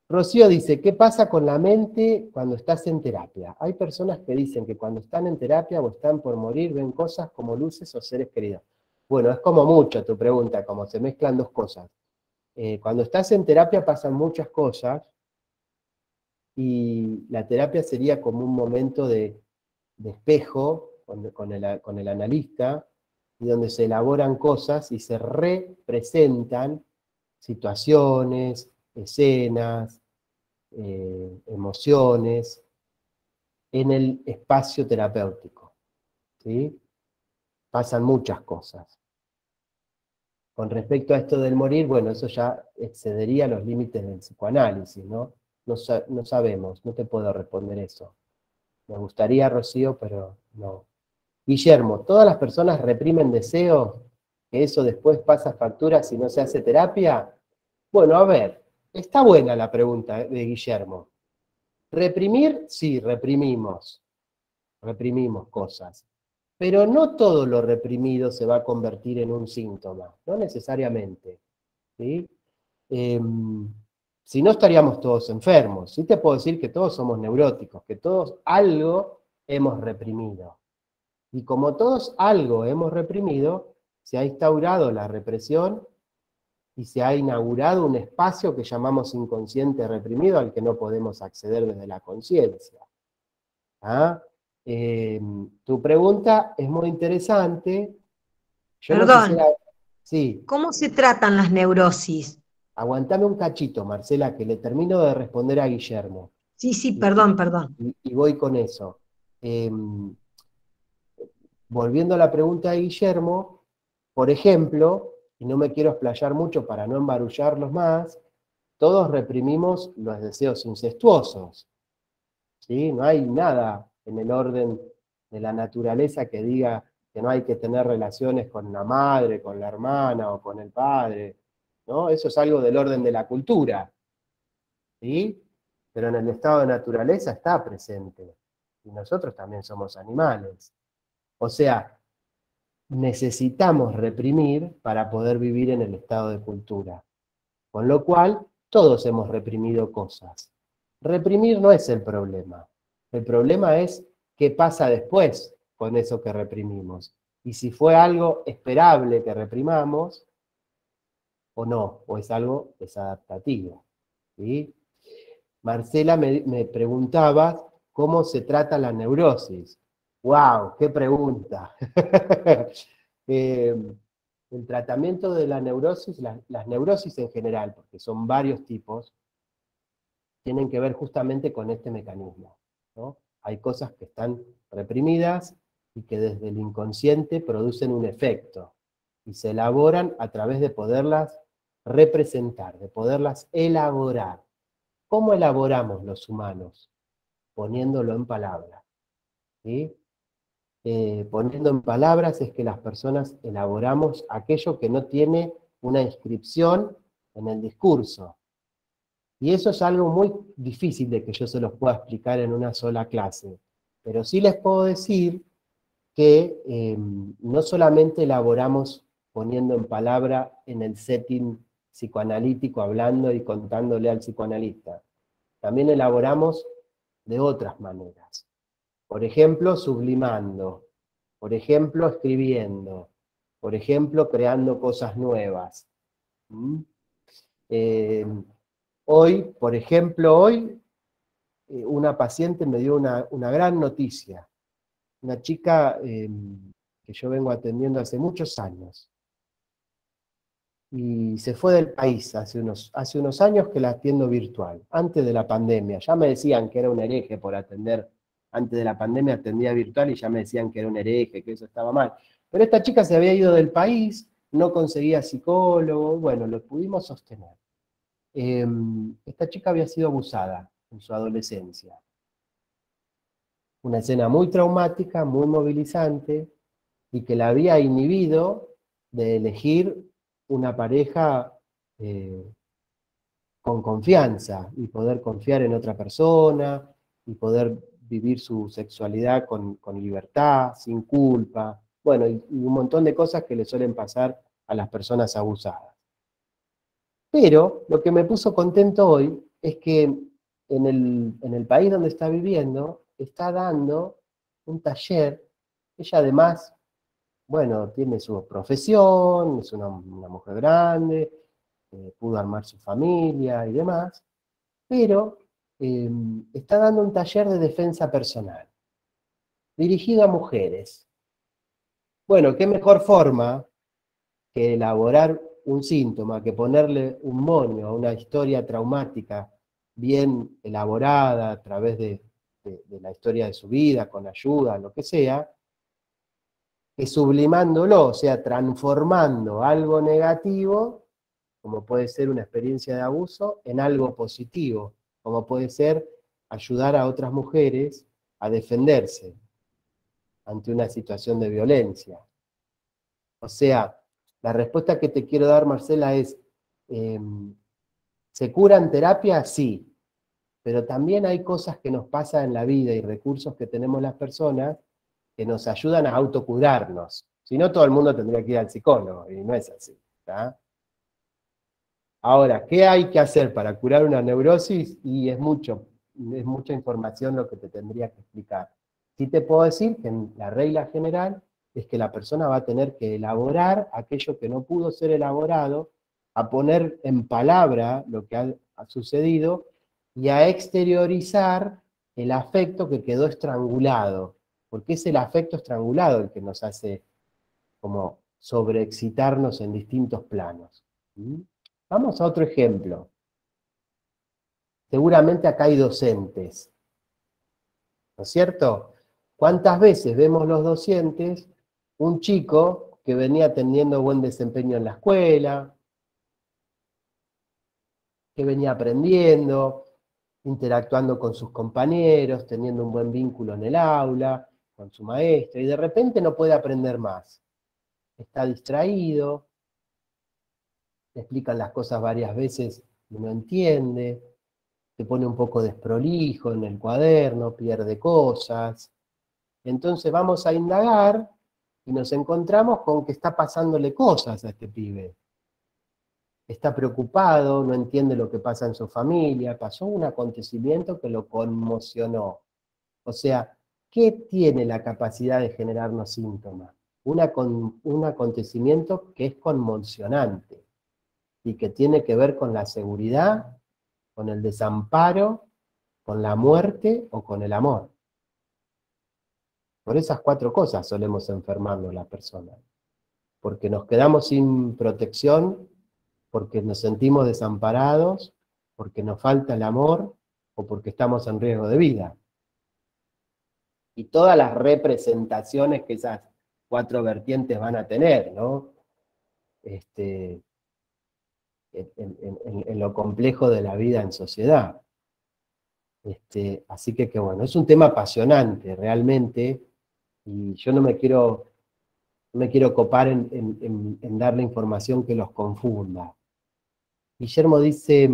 Rocío dice, ¿qué pasa con la mente cuando estás en terapia? Hay personas que dicen que cuando están en terapia o están por morir ven cosas como luces o seres queridos. Bueno, es como mucho tu pregunta, como se mezclan dos cosas. Cuando estás en terapia pasan muchas cosas y la terapia sería como un momento de espejo con el analista y donde se elaboran cosas y se representan situaciones, escenas, emociones en el espacio terapéutico, ¿sí? Pasan muchas cosas. Con respecto a esto del morir, bueno, eso ya excedería los límites del psicoanálisis, ¿no? No sabemos, no te puedo responder eso. Me gustaría, Rocío, pero no. Guillermo, ¿todas las personas reprimen deseos? ¿Que eso después pasa factura si no se hace terapia? Bueno, a ver, está buena la pregunta de Guillermo. Reprimir, sí, reprimimos cosas, pero no todo lo reprimido se va a convertir en un síntoma, no necesariamente, ¿sí? Si no estaríamos todos enfermos, sí te puedo decir que todos somos neuróticos, que todos algo hemos reprimido, y como todos algo hemos reprimido, se ha instaurado la represión y se ha inaugurado un espacio que llamamos inconsciente reprimido al que no podemos acceder desde la conciencia. ¿Ah? Tu pregunta es muy interesante. Yo no Perdón, quisiera... Sí, ¿cómo se tratan las neurosis? aguantame un cachito, Marcela, que le termino de responder a Guillermo. Sí, sí, Y, perdón, perdón. y voy con eso. Volviendo a la pregunta de Guillermo, por ejemplo, y no me quiero explayar mucho para no embarullarlos más, todos reprimimos los deseos incestuosos, ¿sí? No hay nada en el orden de la naturaleza que diga que no hay que tener relaciones con la madre, con la hermana o con el padre, ¿no? Eso es algo del orden de la cultura, ¿sí? Pero en el estado de naturaleza está presente, y nosotros también somos animales. O sea, necesitamos reprimir para poder vivir en el estado de cultura. Con lo cual, todos hemos reprimido cosas. Reprimir no es el problema. El problema es qué pasa después con eso que reprimimos. Y si fue algo esperable que reprimamos, o no, o es algo desadaptativo. ¿Sí? Marcela me preguntaba cómo se trata la neurosis. ¡Wow! ¡Qué pregunta! El tratamiento de la neurosis, las neurosis en general, porque son varios tipos, tienen que ver justamente con este mecanismo, ¿no? Hay cosas que están reprimidas y que desde el inconsciente producen un efecto y se elaboran a través de poderlas representar, de poderlas elaborar. ¿Cómo elaboramos los humanos? Poniéndolo en palabras, ¿sí? Poniendo en palabras es que las personas elaboramos aquello que no tiene una inscripción en el discurso. Y eso es algo muy difícil de que yo se los pueda explicar en una sola clase. Pero sí les puedo decir que no solamente elaboramos poniendo en palabra en el setting psicoanalítico, hablando y contándole al psicoanalista. También elaboramos de otras maneras. Por ejemplo, sublimando. Por ejemplo, escribiendo. Por ejemplo, creando cosas nuevas. Hoy, por ejemplo, una paciente me dio una gran noticia. Una chica que yo vengo atendiendo hace muchos años. Y se fue del país hace unos años que la atiendo virtual, antes de la pandemia. Ya me decían que era un hereje por atender. Antes de la pandemia atendía virtual y ya me decían que era un hereje, que eso estaba mal. Pero esta chica se había ido del país, no conseguía psicólogo, bueno, lo pudimos sostener. Esta chica había sido abusada en su adolescencia. Una escena muy traumática, muy movilizante, y que la había inhibido de elegir una pareja con confianza, y poder confiar en otra persona, y poder vivir su sexualidad con libertad, sin culpa, bueno, y un montón de cosas que le suelen pasar a las personas abusadas. Pero lo que me puso contento hoy es que en el país donde está viviendo, está dando un taller. Ella además, bueno, tiene su profesión, es una mujer grande, pudo armar su familia y demás, pero está dando un taller de defensa personal, dirigido a mujeres. Bueno, qué mejor forma que elaborar un síntoma, que ponerle un moño a una historia traumática bien elaborada a través de la historia de su vida, con ayuda, lo que sea, que sublimándolo, o sea, transformando algo negativo, como puede ser una experiencia de abuso, en algo positivo, como puede ser ayudar a otras mujeres a defenderse ante una situación de violencia. O sea, la respuesta que te quiero dar, Marcela, es, ¿se cura en terapia? Sí, pero también hay cosas que nos pasan en la vida y recursos que tenemos las personas que nos ayudan a autocurarnos. Si no, todo el mundo tendría que ir al psicólogo, y no es así, ¿tá? Ahora, ¿qué hay que hacer para curar una neurosis? Y es mucha información lo que te tendría que explicar. Sí te puedo decir que en la regla general es que la persona va a tener que elaborar aquello que no pudo ser elaborado, a poner en palabra lo que ha sucedido y a exteriorizar el afecto que quedó estrangulado, porque es el afecto estrangulado el que nos hace como sobreexcitarnos en distintos planos. ¿Mm? Vamos a otro ejemplo. Seguramente acá hay docentes, ¿no es cierto? ¿Cuántas veces vemos los docentes un chico que venía teniendo buen desempeño en la escuela, que venía aprendiendo, interactuando con sus compañeros, teniendo un buen vínculo en el aula, con su maestra, y de repente no puede aprender más? Está distraído, le explican las cosas varias veces y no entiende, se pone un poco desprolijo en el cuaderno, pierde cosas. Entonces vamos a indagar y nos encontramos con que está pasándole cosas a este pibe. Está preocupado, no entiende lo que pasa en su familia, pasó un acontecimiento que lo conmocionó. O sea, ¿qué tiene la capacidad de generarnos síntomas? Un acontecimiento que es conmocionante y que tiene que ver con la seguridad, con el desamparo, con la muerte o con el amor. Por esas 4 cosas solemos enfermarnos las personas. Porque nos quedamos sin protección, porque nos sentimos desamparados, porque nos falta el amor o porque estamos en riesgo de vida. Y todas las representaciones que esas 4 vertientes van a tener, ¿no? En lo complejo de la vida en sociedad. Así que bueno, es un tema apasionante realmente, y yo no me quiero copar en darle información que los confunda. Guillermo dice,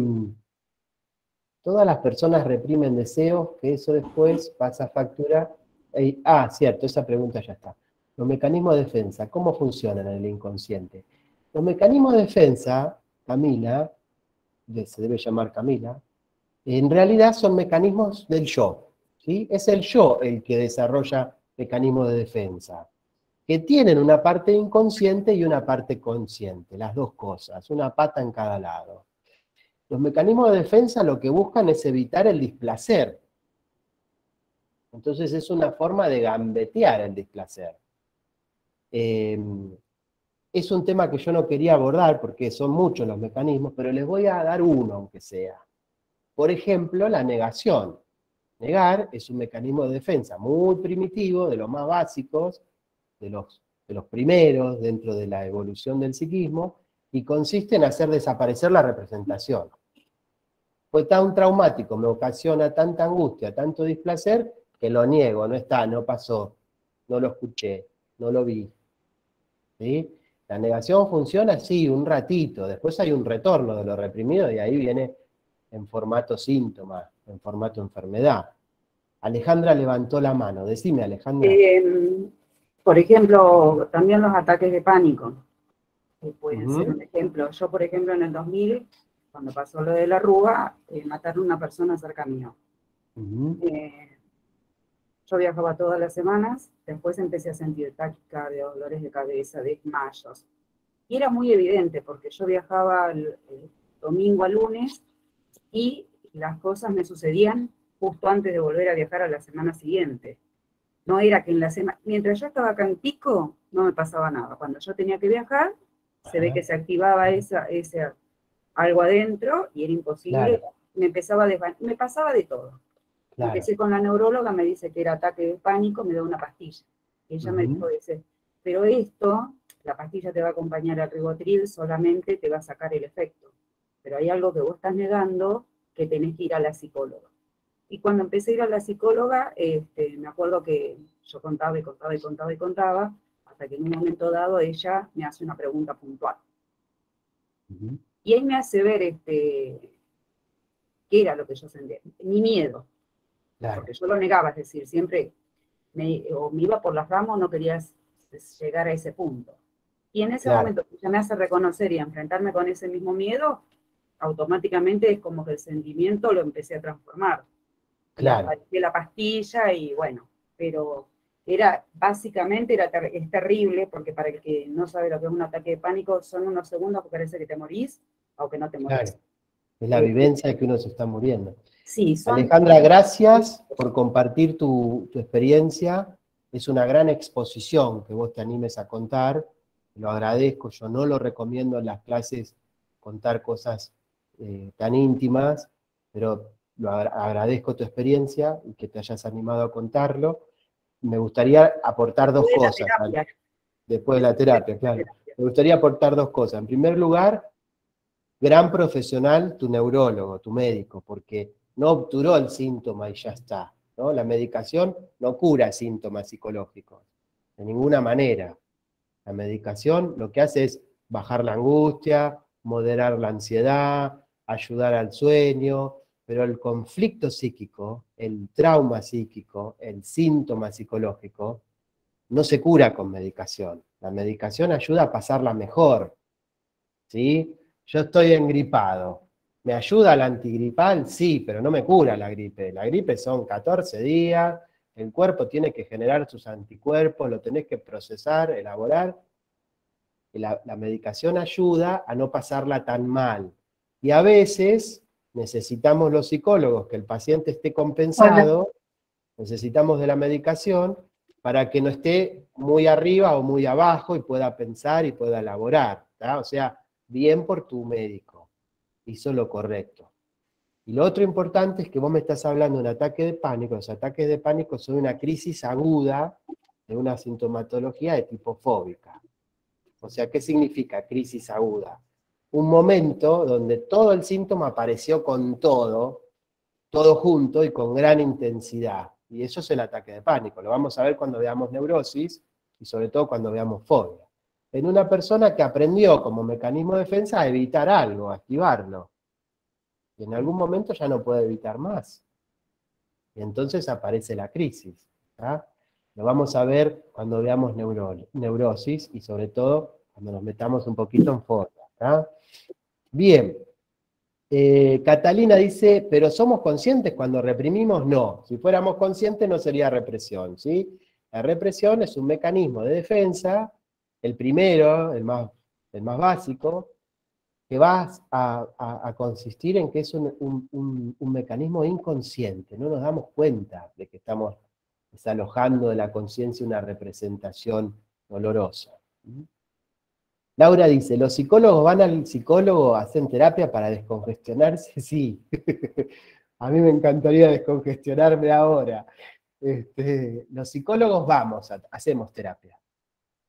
todas las personas reprimen deseos, que eso después pasa factura. Cierto, esa pregunta ya está. Los mecanismos de defensa, ¿cómo funcionan en el inconsciente? Los mecanismos de defensa, Camila, se debe llamar Camila, en realidad son mecanismos del yo, ¿sí? Es el yo el que desarrolla mecanismos de defensa, que tienen una parte inconsciente y una parte consciente, las dos cosas, una pata en cada lado. Los mecanismos de defensa lo que buscan es evitar el displacer. Entonces es una forma de gambetear el displacer. Es un tema que yo no quería abordar porque son muchos los mecanismos, pero les voy a dar uno aunque sea. Por ejemplo, la negación. Negar es un mecanismo de defensa muy primitivo, de los más básicos, de los primeros dentro de la evolución del psiquismo, y consiste en hacer desaparecer la representación. Fue tan traumático, me ocasiona tanta angustia, tanto displacer, que lo niego, no está, no pasó, no lo escuché, no lo vi. ¿Sí? La negación funciona así, un ratito, después hay un retorno de lo reprimido y ahí viene en formato síntoma, en formato enfermedad. Alejandra levantó la mano, decime, Alejandra. Por ejemplo, también los ataques de pánico, que pueden ser un ejemplo. Yo, por ejemplo, en el 2000, cuando pasó lo de la arruga, mataron a una persona cerca mío. Yo viajaba todas las semanas, después empecé a sentir taquicardia, dolores de cabeza, desmayos. Y era muy evidente, porque yo viajaba el domingo al lunes, y las cosas me sucedían justo antes de volver a viajar a la semana siguiente. No era que en la semana, mientras yo estaba acá en Pico, no me pasaba nada. Cuando yo tenía que viajar, se ve que se activaba ese algo adentro y era imposible. Claro. Me pasaba de todo. Claro. Empecé con la neuróloga, me dice que era ataque de pánico, me da una pastilla. Y ella me dijo, pero esto, la pastilla te va a acompañar al ribotril, solamente te va a sacar el efecto. Pero hay algo que vos estás negando, que tenés que ir a la psicóloga. Y cuando empecé a ir a la psicóloga, me acuerdo que yo contaba, hasta que en un momento dado ella me hace una pregunta puntual. Y él me hace ver qué era lo que yo sentía, mi miedo. Claro. Porque yo lo negaba, es decir, siempre o me iba por las ramas o no quería llegar a ese punto. Y en ese momento que ella me hace reconocer y enfrentarme con ese mismo miedo, automáticamente es como que el sentimiento lo empecé a transformar. Claro. La pastilla y bueno, pero Básicamente es terrible, porque para el que no sabe lo que es un ataque de pánico, son unos segundos que parece que te morís, aunque no te morís. Claro, es la vivencia de que uno se está muriendo. Sí, Alejandra, gracias por compartir tu experiencia. Es una gran exposición que vos te animes a contar. Lo agradezco, yo no lo recomiendo en las clases contar cosas tan íntimas, pero agradezco tu experiencia y que te hayas animado a contarlo. Me gustaría aportar dos cosas. Después de la terapia, claro. Me gustaría aportar dos cosas. En primer lugar, gran profesional tu neurólogo, tu médico, porque no obturó el síntoma y ya está, ¿no? La medicación no cura síntomas psicológicos, de ninguna manera. La medicación lo que hace es bajar la angustia, moderar la ansiedad, ayudar al sueño, pero el conflicto psíquico, el trauma psíquico, el síntoma psicológico, no se cura con medicación. La medicación ayuda a pasarla mejor, ¿sí? Yo estoy engripado. ¿Me ayuda el antigripal? Sí, pero no me cura la gripe. La gripe son 14 días, el cuerpo tiene que generar sus anticuerpos, lo tenés que procesar, elaborar. La medicación ayuda a no pasarla tan mal. Y a veces necesitamos los psicólogos que el paciente esté compensado, necesitamos de la medicación para que no esté muy arriba o muy abajo y pueda pensar y pueda elaborar, ¿tá? O sea, bien por tu médico, hizo lo correcto. Y lo otro importante es que vos me estás hablando de un ataque de pánico. Los ataques de pánico son una crisis aguda de una sintomatología de tipo fóbica. O sea, ¿qué significa crisis aguda? Un momento donde todo el síntoma apareció con todo junto y con gran intensidad. Y eso es el ataque de pánico. Lo vamos a ver cuando veamos neurosis y sobre todo cuando veamos fobia. En una persona que aprendió como mecanismo de defensa a evitar algo, a esquivarlo. Y en algún momento ya no puede evitar más. Y entonces aparece la crisis. ¿Tá? Lo vamos a ver cuando veamos neurosis y sobre todo cuando nos metamos un poquito en fobia. ¿Tá? Bien. Catalina dice, ¿pero somos conscientes cuando reprimimos? No. Si fuéramos conscientes no sería represión, ¿sí? La represión es un mecanismo de defensa, el primero, el más básico, que va a consistir en que es un mecanismo inconsciente. No nos damos cuenta de que estamos desalojando de la conciencia una representación dolorosa. Laura dice, ¿los psicólogos van al psicólogo a hacer terapia para descongestionarse? Sí. A mí me encantaría descongestionarme ahora. Los psicólogos hacemos terapia.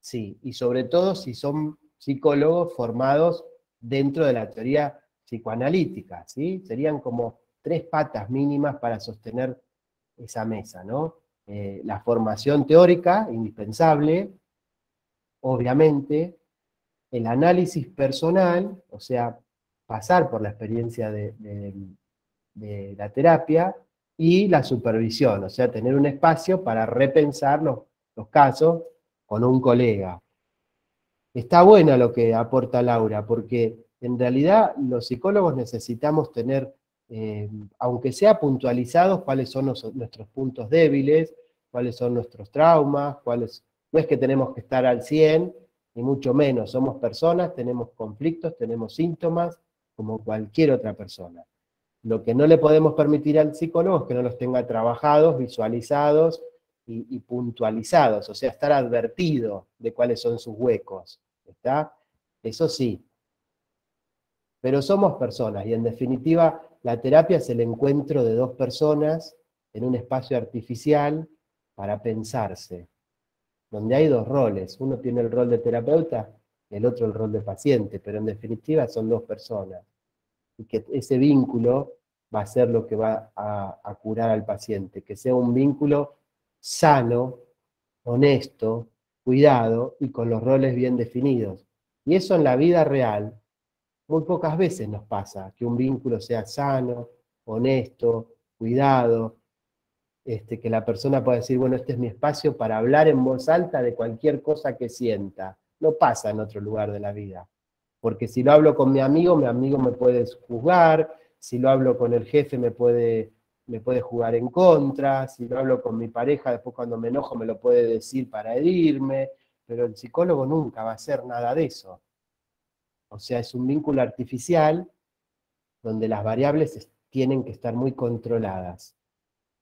Sí, y sobre todo si son psicólogos formados dentro de la teoría psicoanalítica, ¿sí? Serían como 3 patas mínimas para sostener esa mesa, ¿no? La formación teórica, indispensable, obviamente, el análisis personal, o sea, pasar por la experiencia de la terapia, y la supervisión, o sea, tener un espacio para repensar los casos con un colega. Está buena lo que aporta Laura, porque en realidad los psicólogos necesitamos tener, aunque sea puntualizados, cuáles son nuestros puntos débiles, cuáles son nuestros traumas, no es que tenemos que estar al 100, ni mucho menos, somos personas, tenemos conflictos, tenemos síntomas, como cualquier otra persona. Lo que no le podemos permitir al psicólogo es que no los tenga trabajados, visualizados y puntualizados, o sea, estar advertido de cuáles son sus huecos, ¿está? Eso sí. Pero somos personas, y en definitiva, la terapia es el encuentro de 2 personas en un espacio artificial para pensarse, donde hay 2 roles. Uno tiene el rol de terapeuta y el otro el rol de paciente, pero en definitiva son 2 personas. Y que ese vínculo va a ser lo que va a curar al paciente, que sea un vínculo sano, honesto, cuidado y con los roles bien definidos. Y eso en la vida real muy pocas veces nos pasa, que un vínculo sea sano, honesto, cuidado, que la persona pueda decir, bueno, este es mi espacio para hablar en voz alta de cualquier cosa que sienta. No pasa en otro lugar de la vida. Porque si lo hablo con mi amigo me puede juzgar, si lo hablo con el jefe me puede me puede jugar en contra, si no hablo con mi pareja, después cuando me enojo me lo puede decir para herirme, pero el psicólogo nunca va a hacer nada de eso. O sea, es un vínculo artificial donde las variables tienen que estar muy controladas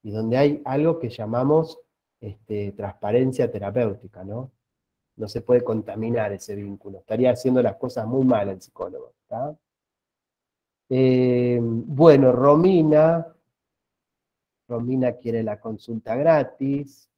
y donde hay algo que llamamos transparencia terapéutica, ¿no? No se puede contaminar ese vínculo, estaría haciendo las cosas muy mal el psicólogo, ¿está? Bueno, Romina quiere la consulta gratis.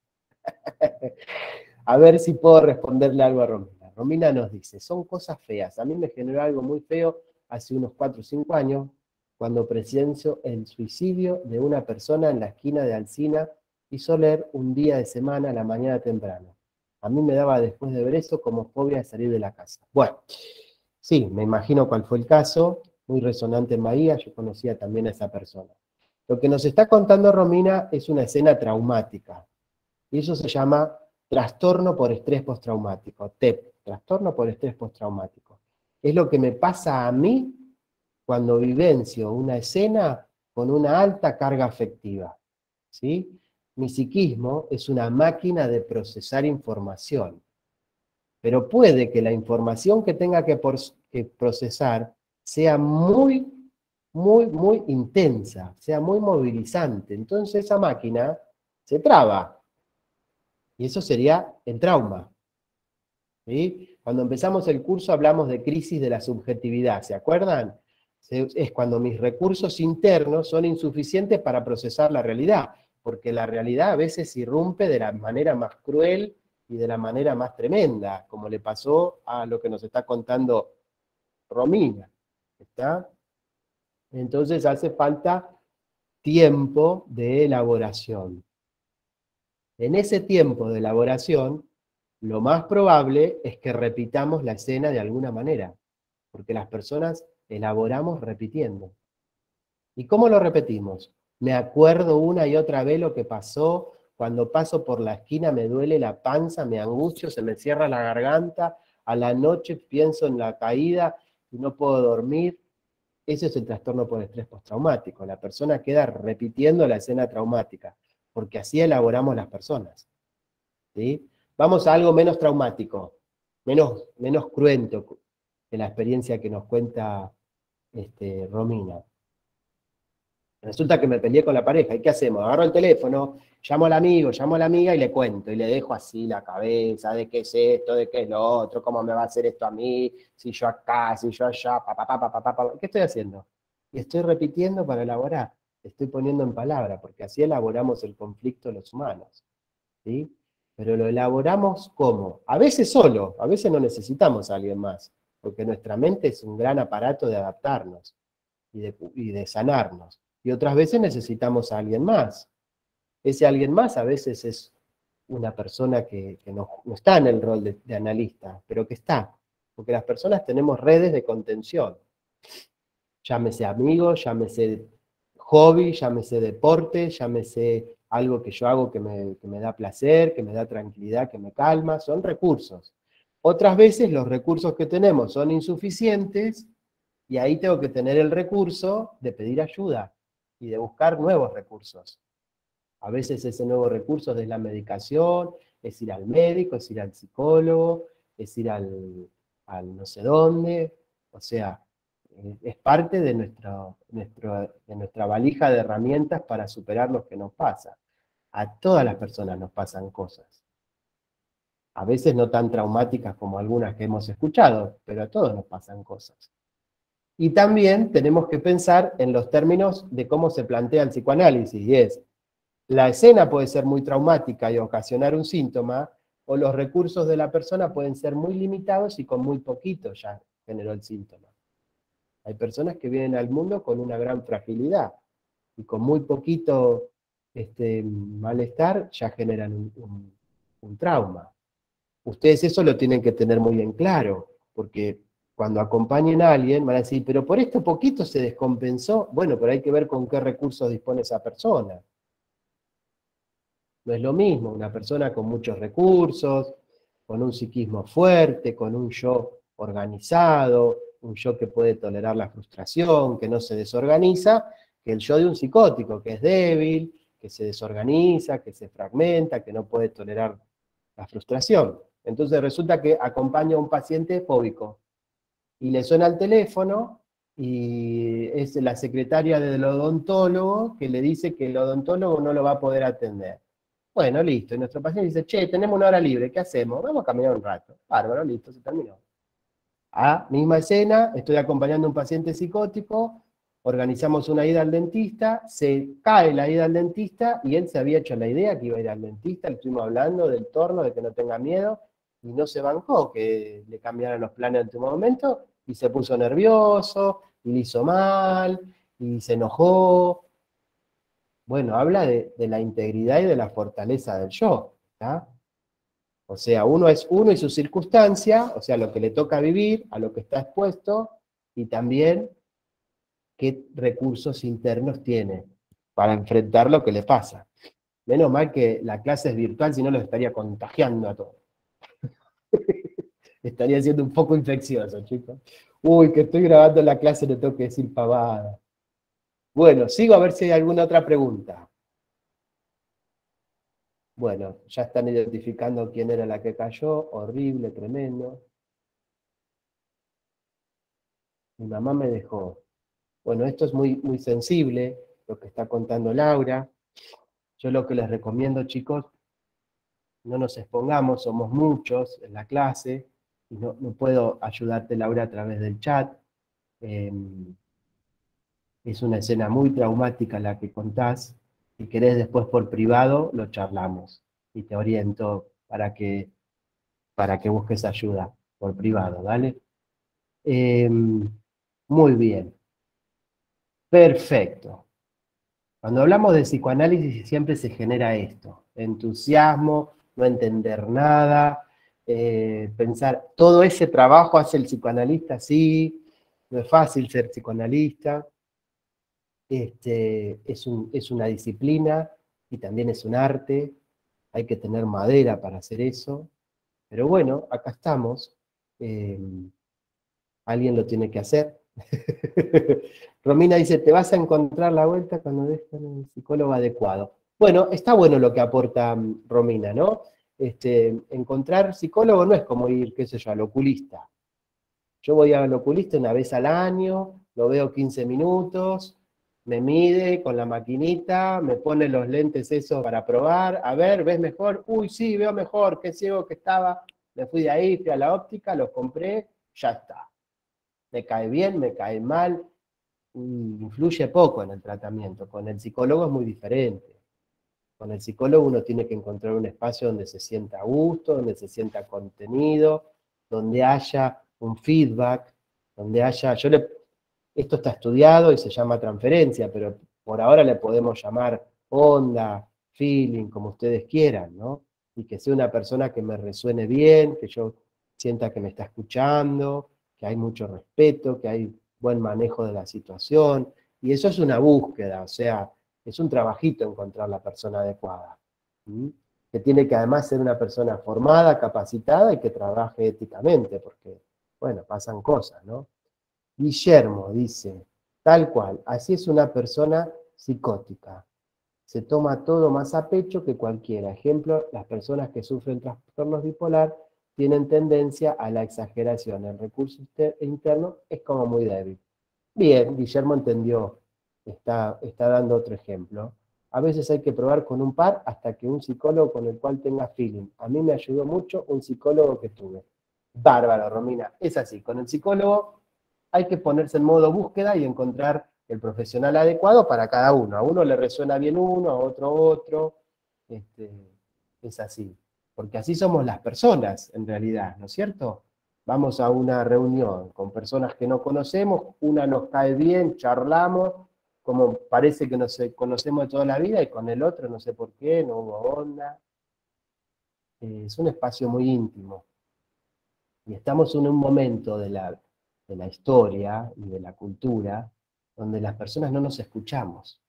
A ver si puedo responderle algo a Romina. Romina nos dice, son cosas feas. A mí me generó algo muy feo hace unos 4 o 5 años, cuando presencio el suicidio de una persona en la esquina de Alsina y Soler un día de semana a la mañana temprano. A mí me daba después de ver eso como fobia de salir de la casa. Bueno, sí, me imagino cuál fue el caso, muy resonante en Bahía, yo conocía también a esa persona. Lo que nos está contando Romina es una escena traumática, y eso se llama trastorno por estrés postraumático, TEP, trastorno por estrés postraumático. Es lo que me pasa a mí cuando vivencio una escena con una alta carga afectiva, ¿sí? Mi psiquismo es una máquina de procesar información, pero puede que la información que tenga que procesar sea muy intensa, sea muy movilizante. Entonces esa máquina se traba. Y eso sería el trauma. ¿Sí? Cuando empezamos el curso hablamos de crisis de la subjetividad, ¿se acuerdan? Es cuando mis recursos internos son insuficientes para procesar la realidad, porque la realidad a veces irrumpe de la manera más cruel y de la manera más tremenda, como le pasó a lo que nos está contando Romina. ¿Está? Entonces hace falta tiempo de elaboración. En ese tiempo de elaboración, lo más probable es que repitamos la escena de alguna manera, porque las personas elaboramos repitiendo. ¿Y cómo lo repetimos? Me acuerdo una y otra vez lo que pasó, cuando paso por la esquina me duele la panza, me angustio, se me cierra la garganta, a la noche pienso en la caída y no puedo dormir. Ese es el trastorno por estrés postraumático. La persona queda repitiendo la escena traumática, porque así elaboramos las personas. ¿Sí? Vamos a algo menos traumático, menos cruento de la experiencia que nos cuenta Romina. Resulta que me peleé con la pareja, ¿y qué hacemos? Agarro el teléfono, llamo al amigo, llamo a la amiga y le cuento, y le dejo así la cabeza, de qué es esto, de qué es lo otro, cómo me va a hacer esto a mí, si yo acá, si yo allá, ¿qué estoy haciendo? Y estoy repitiendo para elaborar, estoy poniendo en palabra, porque así elaboramos el conflicto los humanos, ¿sí? Pero lo elaboramos ¿cómo? A veces solo, a veces no necesitamos a alguien más, porque nuestra mente es un gran aparato de adaptarnos y de sanarnos. Y otras veces necesitamos a alguien más. Ese alguien más a veces es una persona que no está en el rol de analista, pero que está. Porque las personas tenemos redes de contención. Llámese amigos, llámese hobby, llámese deporte, llámese algo que yo hago que me da placer, que me da tranquilidad, que me calma. Son recursos. Otras veces los recursos que tenemos son insuficientes y ahí tengo que tener el recurso de pedir ayuda y de buscar nuevos recursos. A veces ese nuevo recurso es la medicación, es ir al médico, es ir al psicólogo, es ir al no sé dónde. O sea, es parte de nuestra valija de herramientas para superar lo que nos pasa. A todas las personas nos pasan cosas. A veces no tan traumáticas como algunas que hemos escuchado, pero a todos nos pasan cosas. Y también tenemos que pensar en los términos de cómo se plantea el psicoanálisis, y es, la escena puede ser muy traumática y ocasionar un síntoma, o los recursos de la persona pueden ser muy limitados y con muy poquito ya generó el síntoma. Hay personas que vienen al mundo con una gran fragilidad, y con muy poquito malestar ya generan un trauma. Ustedes eso lo tienen que tener muy en claro, porque cuando acompañen a alguien van a decir, pero por esto poquito se descompensó. Bueno, pero hay que ver con qué recursos dispone esa persona. No es lo mismo una persona con muchos recursos, con un psiquismo fuerte, con un yo organizado, un yo que puede tolerar la frustración, que no se desorganiza, que el yo de un psicótico, que es débil, que se desorganiza, que se fragmenta, que no puede tolerar la frustración. Entonces resulta que acompaña a un paciente fóbico y le suena el teléfono y es la secretaria del odontólogo que le dice que el odontólogo no lo va a poder atender. Bueno, listo, y nuestro paciente dice, che, tenemos una hora libre, ¿qué hacemos? Vamos a caminar un rato. Bárbaro, listo, se terminó. Misma escena, estoy acompañando a un paciente psicótico, organizamos una ida al dentista, se cae la ida al dentista y él se había hecho la idea que iba a ir al dentista, le estuvimos hablando del torno, de que no tenga miedo, y no se bancó que le cambiaran los planes en último momento, y se puso nervioso, y le hizo mal, y se enojó. Bueno, habla de la integridad y de la fortaleza del yo, ¿tá? O sea, uno es uno y su circunstancia, o sea, lo que le toca vivir, a lo que está expuesto, y también qué recursos internos tiene para enfrentar lo que le pasa. Menos mal que la clase es virtual, si no los estaría contagiando a todos. Estaría siendo un poco infeccioso, chicos. Uy, que estoy grabando la clase, le tengo que decir pavada. Bueno, sigo a ver si hay alguna otra pregunta. Bueno, ya están identificando quién era la que cayó. Horrible, tremendo. Mi mamá me dejó. Bueno, esto es muy, muy sensible, lo que está contando Laura. Yo lo que les recomiendo, chicos, no nos expongamos, somos muchos en la clase, y no puedo ayudarte, Laura, a través del chat. Es una escena muy traumática la que contás. Si querés después por privado, lo charlamos y te oriento para que busques ayuda por privado, ¿vale? Muy bien. Perfecto. Cuando hablamos de psicoanálisis siempre se genera esto, entusiasmo, no entender nada, pensar, todo ese trabajo hace el psicoanalista, sí, no es fácil ser psicoanalista, es una disciplina y también es un arte, hay que tener madera para hacer eso, pero bueno, acá estamos, alguien lo tiene que hacer. Romina dice, te vas a encontrar la vuelta cuando dejen el psicólogo adecuado. Bueno, está bueno lo que aporta Romina, ¿no? Encontrar psicólogo no es como ir, qué sé yo, al oculista. Yo voy al oculista una vez al año, lo veo 15 minutos, me mide con la maquinita, me pone los lentes esos para probar, a ver, ¿ves mejor? Uy, sí, veo mejor, qué ciego que estaba. Me fui de ahí, fui a la óptica, los compré, ya está. Me cae bien, me cae mal, influye poco en el tratamiento. Con el psicólogo es muy diferente. Con el psicólogo uno tiene que encontrar un espacio donde se sienta a gusto, donde se sienta contenido, donde haya un feedback, donde haya... esto está estudiado y se llama transferencia, pero por ahora le podemos llamar onda, feeling, como ustedes quieran, ¿no? Y que sea una persona que me resuene bien, que yo sienta que me está escuchando, que hay mucho respeto, que hay buen manejo de la situación, y eso es una búsqueda, o sea, es un trabajito encontrar la persona adecuada, ¿sí? Que tiene que además ser una persona formada, capacitada y que trabaje éticamente, porque, bueno, pasan cosas, ¿no? Guillermo dice, tal cual, así es una persona psicótica. Se toma todo más a pecho que cualquiera. Ejemplo, las personas que sufren trastornos bipolar tienen tendencia a la exageración. El recurso interno es como muy débil. Bien, Guillermo entendió. Está dando otro ejemplo. A veces hay que probar con un par hasta que un psicólogo con el cual tenga feeling. A mí me ayudó mucho un psicólogo que tuve. Bárbaro, Romina. Es así, con el psicólogo hay que ponerse en modo búsqueda y encontrar el profesional adecuado para cada uno. A uno le resuena bien uno, a otro otro. Es así. Porque así somos las personas, en realidad, ¿no es cierto? Vamos a una reunión con personas que no conocemos, una nos cae bien, charlamos, como parece que nos conocemos de toda la vida, y con el otro no sé por qué, no hubo onda. Es un espacio muy íntimo. Y estamos en un momento de la historia y de la cultura donde las personas no nos escuchamos.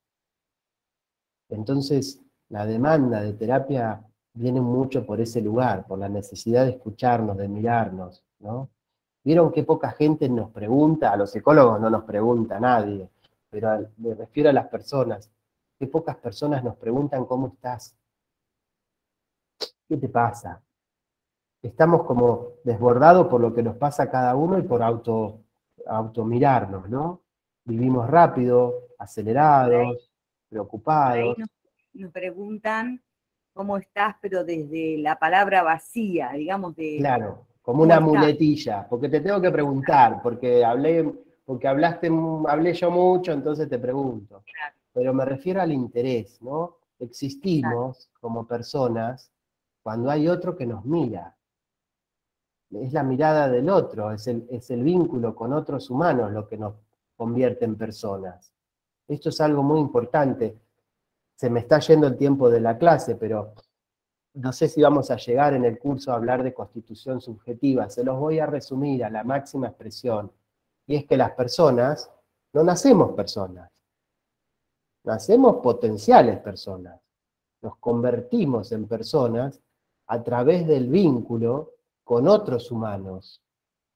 Entonces, la demanda de terapia viene mucho por ese lugar, por la necesidad de escucharnos, de mirarnos, ¿no? ¿Vieron qué poca gente nos pregunta? A los psicólogos no nos pregunta nadie. pero me refiero a las personas. Qué pocas personas nos preguntan cómo estás. ¿Qué te pasa? Estamos como desbordados por lo que nos pasa a cada uno y por automirarnos, ¿no? Vivimos rápido, acelerados, preocupados. Por ahí nos preguntan cómo estás, pero desde la palabra vacía, digamos, de... Claro, como una muletilla, porque te tengo que preguntar, porque hablé yo mucho, entonces te pregunto. Claro. Pero me refiero al interés, ¿no? Existimos como personas cuando hay otro que nos mira. Es la mirada del otro, es el vínculo con otros humanos lo que nos convierte en personas. Esto es algo muy importante. Se me está yendo el tiempo de la clase, pero no sé si vamos a llegar en el curso a hablar de constitución subjetiva. Se los voy a resumir a la máxima expresión. Y es que las personas no nacemos personas. Nacemos potenciales personas. Nos convertimos en personas a través del vínculo con otros humanos,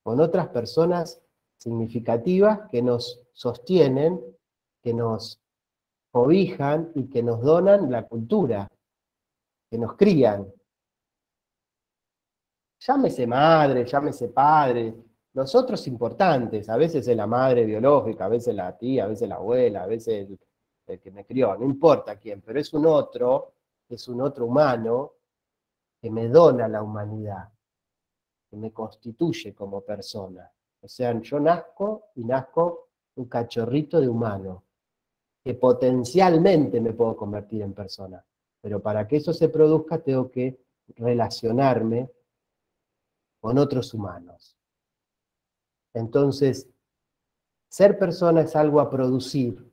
con otras personas significativas que nos sostienen, que nos cobijan y que nos donan la cultura, que nos crían. Llámese madre, llámese padre, los otros importantes, a veces es la madre biológica, a veces la tía, a veces la abuela, a veces el que me crió, no importa quién, pero es un otro humano que me dona la humanidad, que me constituye como persona. O sea, yo nazco un cachorrito de humano, que potencialmente me puedo convertir en persona. Pero para que eso se produzca tengo que relacionarme con otros humanos. Entonces, ser persona es algo a producir.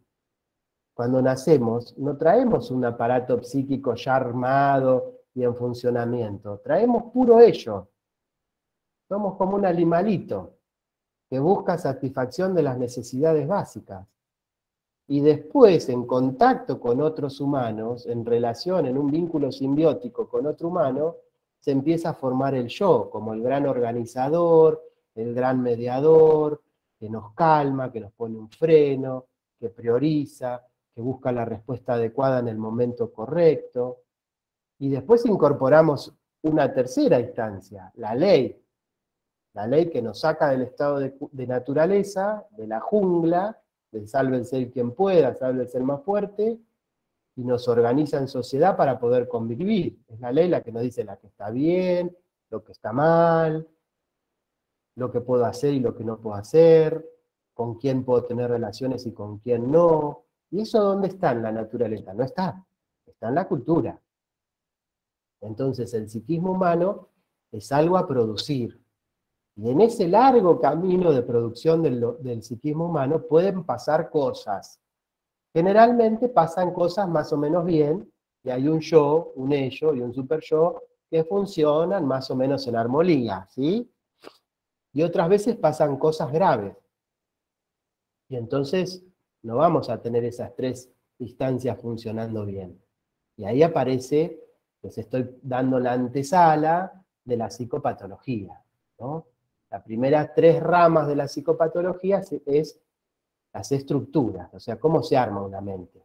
Cuando nacemos, no traemos un aparato psíquico ya armado y en funcionamiento, traemos puro ello. Somos como un animalito que busca satisfacción de las necesidades básicas. Y después, en contacto con otros humanos, en relación, en un vínculo simbiótico con otro humano, se empieza a formar el yo, como el gran organizador, el gran mediador, que nos calma, que nos pone un freno, que prioriza, que busca la respuesta adecuada en el momento correcto. Y después incorporamos una tercera instancia, la ley que nos saca del estado de naturaleza, de la jungla, del sálvense el quien pueda, sálvense el más fuerte, y nos organiza en sociedad para poder convivir. Es la ley la que nos dice la que está bien, lo que está mal, lo que puedo hacer y lo que no puedo hacer, con quién puedo tener relaciones y con quién no. ¿Y eso dónde está en la naturaleza? No está, está en la cultura. Entonces el psiquismo humano es algo a producir. Y en ese largo camino de producción del psiquismo humano pueden pasar cosas. Generalmente pasan cosas más o menos bien, y hay un yo, un ello y un super yo que funcionan más o menos en armonía, ¿sí? Y otras veces pasan cosas graves. Y entonces no vamos a tener esas tres instancias funcionando bien. Y ahí aparece, les estoy dando la antesala de la psicopatología, ¿no? Las primeras tres ramas de la psicopatología es las estructuras, o sea, cómo se arma una mente.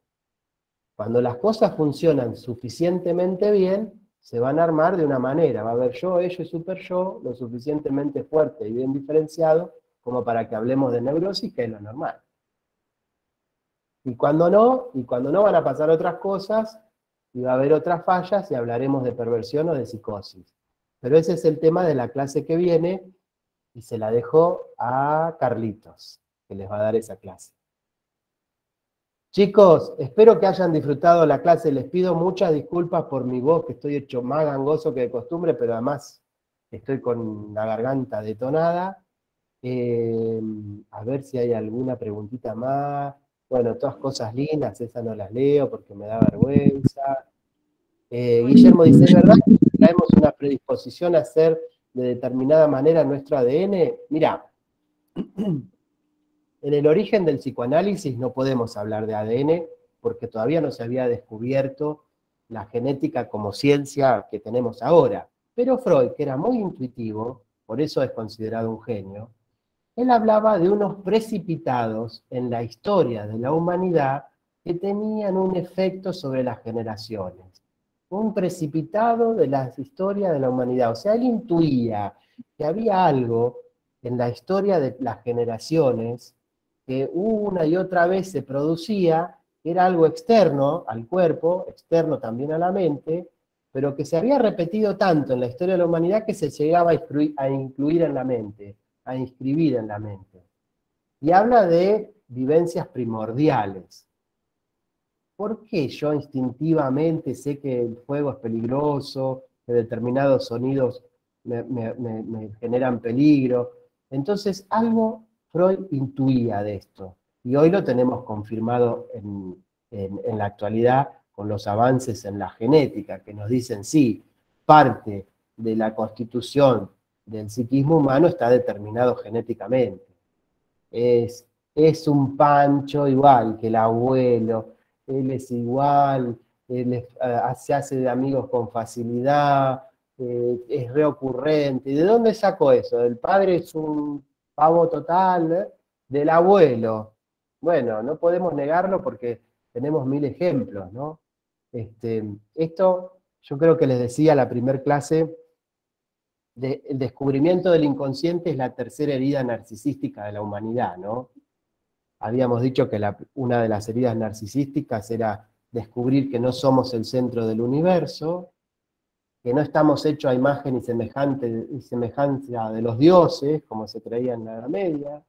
Cuando las cosas funcionan suficientemente bien, se van a armar de una manera. Va a haber yo, ello y super yo, lo suficientemente fuerte y bien diferenciado como para que hablemos de neurosis, que es lo normal. Y cuando no van a pasar otras cosas, y va a haber otras fallas, y hablaremos de perversión o de psicosis. Pero ese es el tema de la clase que viene, y se la dejo a Carlitos, que les va a dar esa clase. Chicos, espero que hayan disfrutado la clase. Les pido muchas disculpas por mi voz, que estoy hecho más gangoso que de costumbre, pero además estoy con la garganta detonada. A ver si hay alguna preguntita más. Bueno, todas cosas lindas, esas no las leo porque me da vergüenza. Guillermo dice, ¿es verdad que traemos una predisposición a ser de determinada manera nuestro ADN? Mirá, en el origen del psicoanálisis no podemos hablar de ADN porque todavía no se había descubierto la genética como ciencia que tenemos ahora. Pero Freud, que era muy intuitivo, por eso es considerado un genio, él hablaba de unos precipitados en la historia de la humanidad que tenían un efecto sobre las generaciones. Un precipitado de la historia de la humanidad. O sea, él intuía que había algo en la historia de las generaciones que una y otra vez se producía, que era algo externo al cuerpo, externo también a la mente, pero que se había repetido tanto en la historia de la humanidad que se llegaba a incluir en la mente, a inscribir en la mente. Y habla de vivencias primordiales. ¿Por qué yo instintivamente sé que el fuego es peligroso, que determinados sonidos me generan peligro? Entonces, algo Freud intuía de esto. Y hoy lo tenemos confirmado en la actualidad con los avances en la genética, que nos dicen, sí, parte de la constitución del psiquismo humano está determinado genéticamente. Es un Pancho igual que el abuelo, él es igual, se hace de amigos con facilidad, es reocurrente. ¿Y de dónde sacó eso? ¿El padre es un pavo total? ¿Del abuelo? Bueno, no podemos negarlo porque tenemos 1000 ejemplos, ¿no? Esto, yo creo que les decía la primer clase, el descubrimiento del inconsciente es la tercera herida narcisística de la humanidad, ¿no? Habíamos dicho que una de las heridas narcisísticas era descubrir que no somos el centro del universo, que no estamos hechos a imagen y semejanza de los dioses, como se creía en la Edad Media,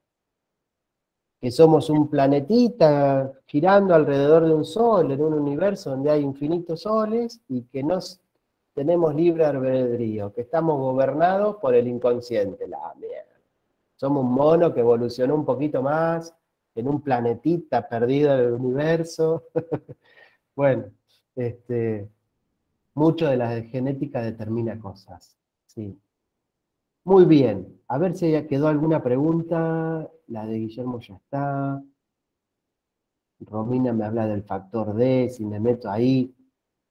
que somos un planetita girando alrededor de un sol en un universo donde hay infinitos soles y que no tenemos libre albedrío, que estamos gobernados por el inconsciente. La mierda. Somos un mono que evolucionó un poquito más en un planetita perdido en el universo. Bueno, mucho de la genética determina cosas. Sí. Muy bien, a ver si ya quedó alguna pregunta. La de Guillermo ya está. Romina me habla del factor D, si me meto ahí,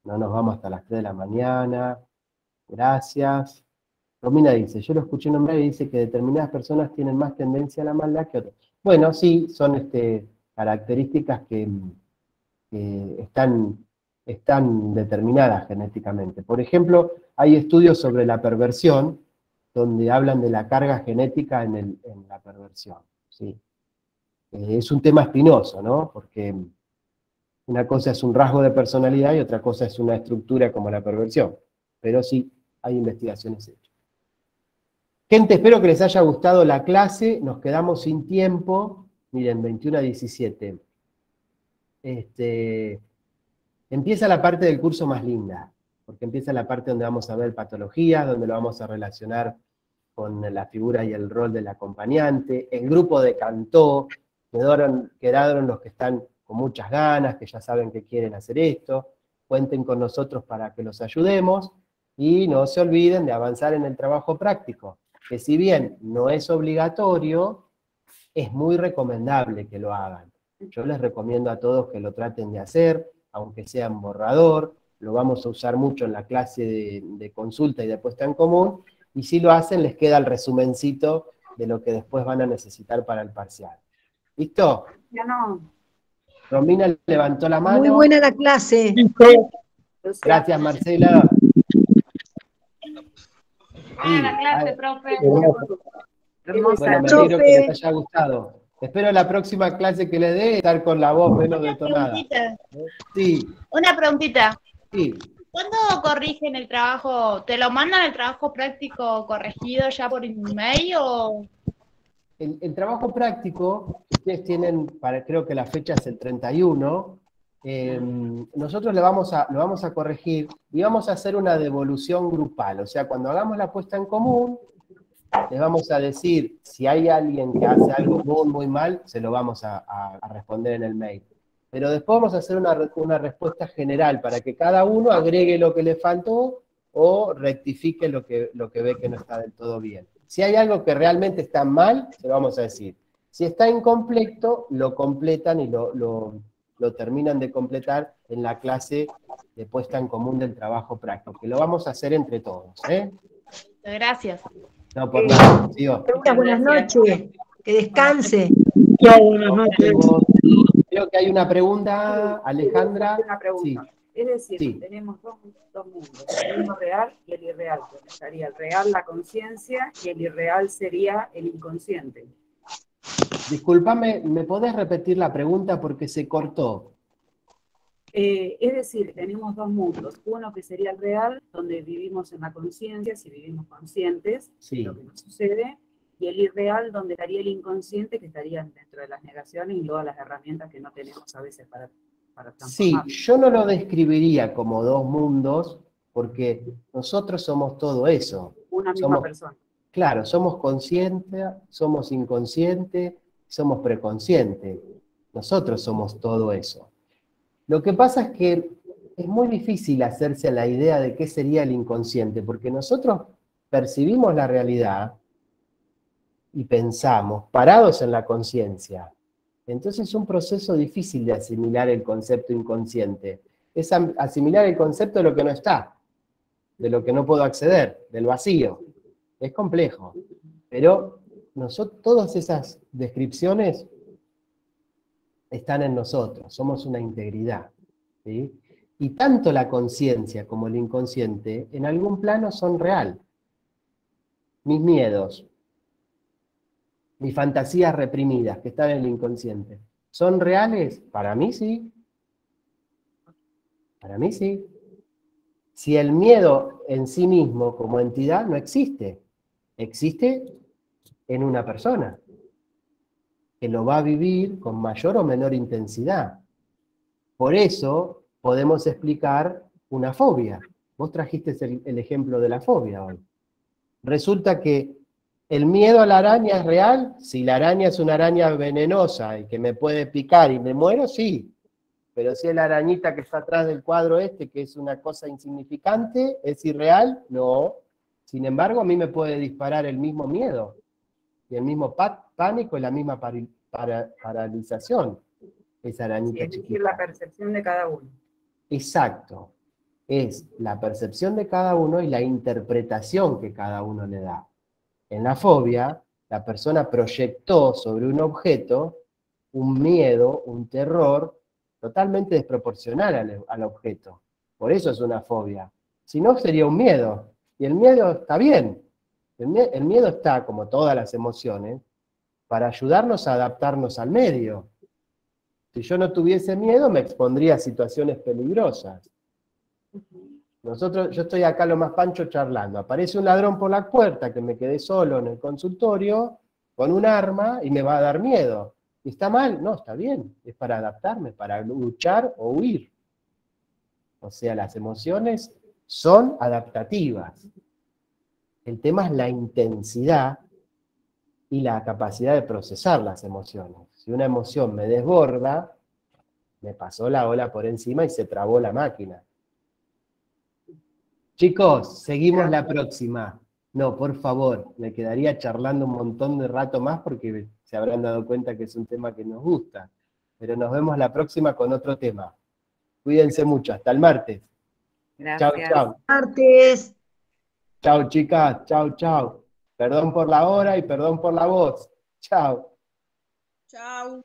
no nos vamos hasta las 3 de la mañana. Gracias. Romina dice, yo lo escuché nombrar y dice que determinadas personas tienen más tendencia a la maldad que otras. Bueno, sí, son características que están determinadas genéticamente. Por ejemplo, hay estudios sobre la perversión, donde hablan de la carga genética en la perversión. ¿Sí? Es un tema espinoso, ¿no? Porque una cosa es un rasgo de personalidad y otra cosa es una estructura como la perversión. Pero sí, hay investigaciones hechas. Gente, espero que les haya gustado la clase. Nos quedamos sin tiempo. Miren, 21 a 17. Empieza la parte del curso más linda, porque empieza la parte donde vamos a ver patologías, donde lo vamos a relacionar con la figura y el rol del acompañante. El grupo decantó, quedaron los que están con muchas ganas, que ya saben que quieren hacer esto. Cuenten con nosotros para que los ayudemos, y no se olviden de avanzar en el trabajo práctico, que si bien no es obligatorio, es muy recomendable que lo hagan. Yo les recomiendo a todos que lo traten de hacer, aunque sea en borrador, lo vamos a usar mucho en la clase de consulta y de puesta en común, y si lo hacen les queda el resumencito de lo que después van a necesitar para el parcial. ¿Listo? Ya no. Romina levantó la mano. Muy buena la clase. Gracias, Marcela. Buena clase, profe. Hermosa. Bueno, me alegro que les haya gustado. Espero la próxima clase que les dé estar con la voz menos detonada. Sí. Una preguntita. Sí. ¿Cuándo corrigen el trabajo? ¿Te lo mandan el trabajo práctico corregido ya por email o...? El trabajo práctico, ustedes tienen, creo que la fecha es el 31, nosotros lo vamos a corregir y vamos a hacer una devolución grupal. O sea, cuando hagamos la puesta en común, les vamos a decir, si hay alguien que hace algo muy, muy mal, se lo vamos a responder en el mail. Pero después vamos a hacer una respuesta general para que cada uno agregue lo que le faltó o rectifique lo que ve que no está del todo bien. Si hay algo que realmente está mal, se lo vamos a decir. Si está incompleto, lo completan y lo terminan de completar en la clase de puesta en común del trabajo práctico, que lo vamos a hacer entre todos. Gracias. No, por nada, tío. Buenas noches. Que descanse. Chao, buenas Nos noches. vemos. Creo que hay una pregunta, Alejandra. Una pregunta. Sí, Es decir, sí. tenemos dos mundos, el mundo real y el irreal. Donde estaría el real, la conciencia, y el irreal sería el inconsciente. Discúlpame, ¿me podés repetir la pregunta porque se cortó? Es decir, tenemos dos mundos. Uno que sería el real, donde vivimos en la conciencia, si vivimos conscientes, Sí. lo que nos sucede, y el irreal, donde estaría el inconsciente, que estaría dentro de las negaciones y todas las herramientas que no tenemos a veces para Sí, transformar. yo no lo describiría como dos mundos porque nosotros somos todo eso. Una misma persona. Claro, somos conscientes, somos inconscientes, somos preconscientes. Nosotros somos todo eso. Lo que pasa es que es muy difícil hacerse la idea de qué sería el inconsciente, porque nosotros percibimos la realidad y pensamos parados en la conciencia. Entonces es un proceso difícil de asimilar el concepto inconsciente. Es asimilar el concepto de lo que no está, de lo que no puedo acceder, del vacío. Es complejo, pero todas esas descripciones están en nosotros, somos una integridad, ¿sí? Y tanto la conciencia como el inconsciente en algún plano son real. Mis miedos, mis fantasías reprimidas que están en el inconsciente, ¿son reales? Para mí sí. Para mí sí. Si el miedo en sí mismo como entidad no existe, existe en una persona que lo va a vivir con mayor o menor intensidad. Por eso podemos explicar una fobia. Vos trajiste el ejemplo de la fobia hoy. Resulta que el miedo a la araña es real. Si la araña es una araña venenosa y que me puede picar y me muero, sí. Pero si es la arañita que está atrás del cuadro este, que es una cosa insignificante, ¿es irreal? No. Sin embargo, a mí me puede disparar el mismo miedo, y el mismo pánico y la misma paralización. Esa arañita Es decir, chiquita. la percepción de cada uno. Exacto. Es la percepción de cada uno y la interpretación que cada uno le da. En la fobia, la persona proyectó sobre un objeto un miedo, un terror totalmente desproporcional al objeto. Por eso es una fobia. Si no, sería un miedo. Y el miedo está bien. El miedo está, como todas las emociones, para ayudarnos a adaptarnos al medio. Si yo no tuviese miedo, me expondría a situaciones peligrosas. Yo estoy acá lo más pancho charlando. Aparece un ladrón por la puerta, que me quedé solo en el consultorio, con un arma, y me va a dar miedo. ¿Y está mal? No, está bien. Es para adaptarme, para luchar o huir. O sea, las emociones son adaptativas. El tema es la intensidad y la capacidad de procesar las emociones. Si una emoción me desborda, me pasó la ola por encima y se trabó la máquina. Chicos, seguimos la próxima. No, por favor, me quedaría charlando un montón de rato más porque se habrán dado cuenta que es un tema que nos gusta. Pero nos vemos la próxima con otro tema. Cuídense mucho, hasta el martes. Chau, Gracias. chau. Martes. Chau, chicas, chau, chau. Perdón por la hora y perdón por la voz. Chau. Chao.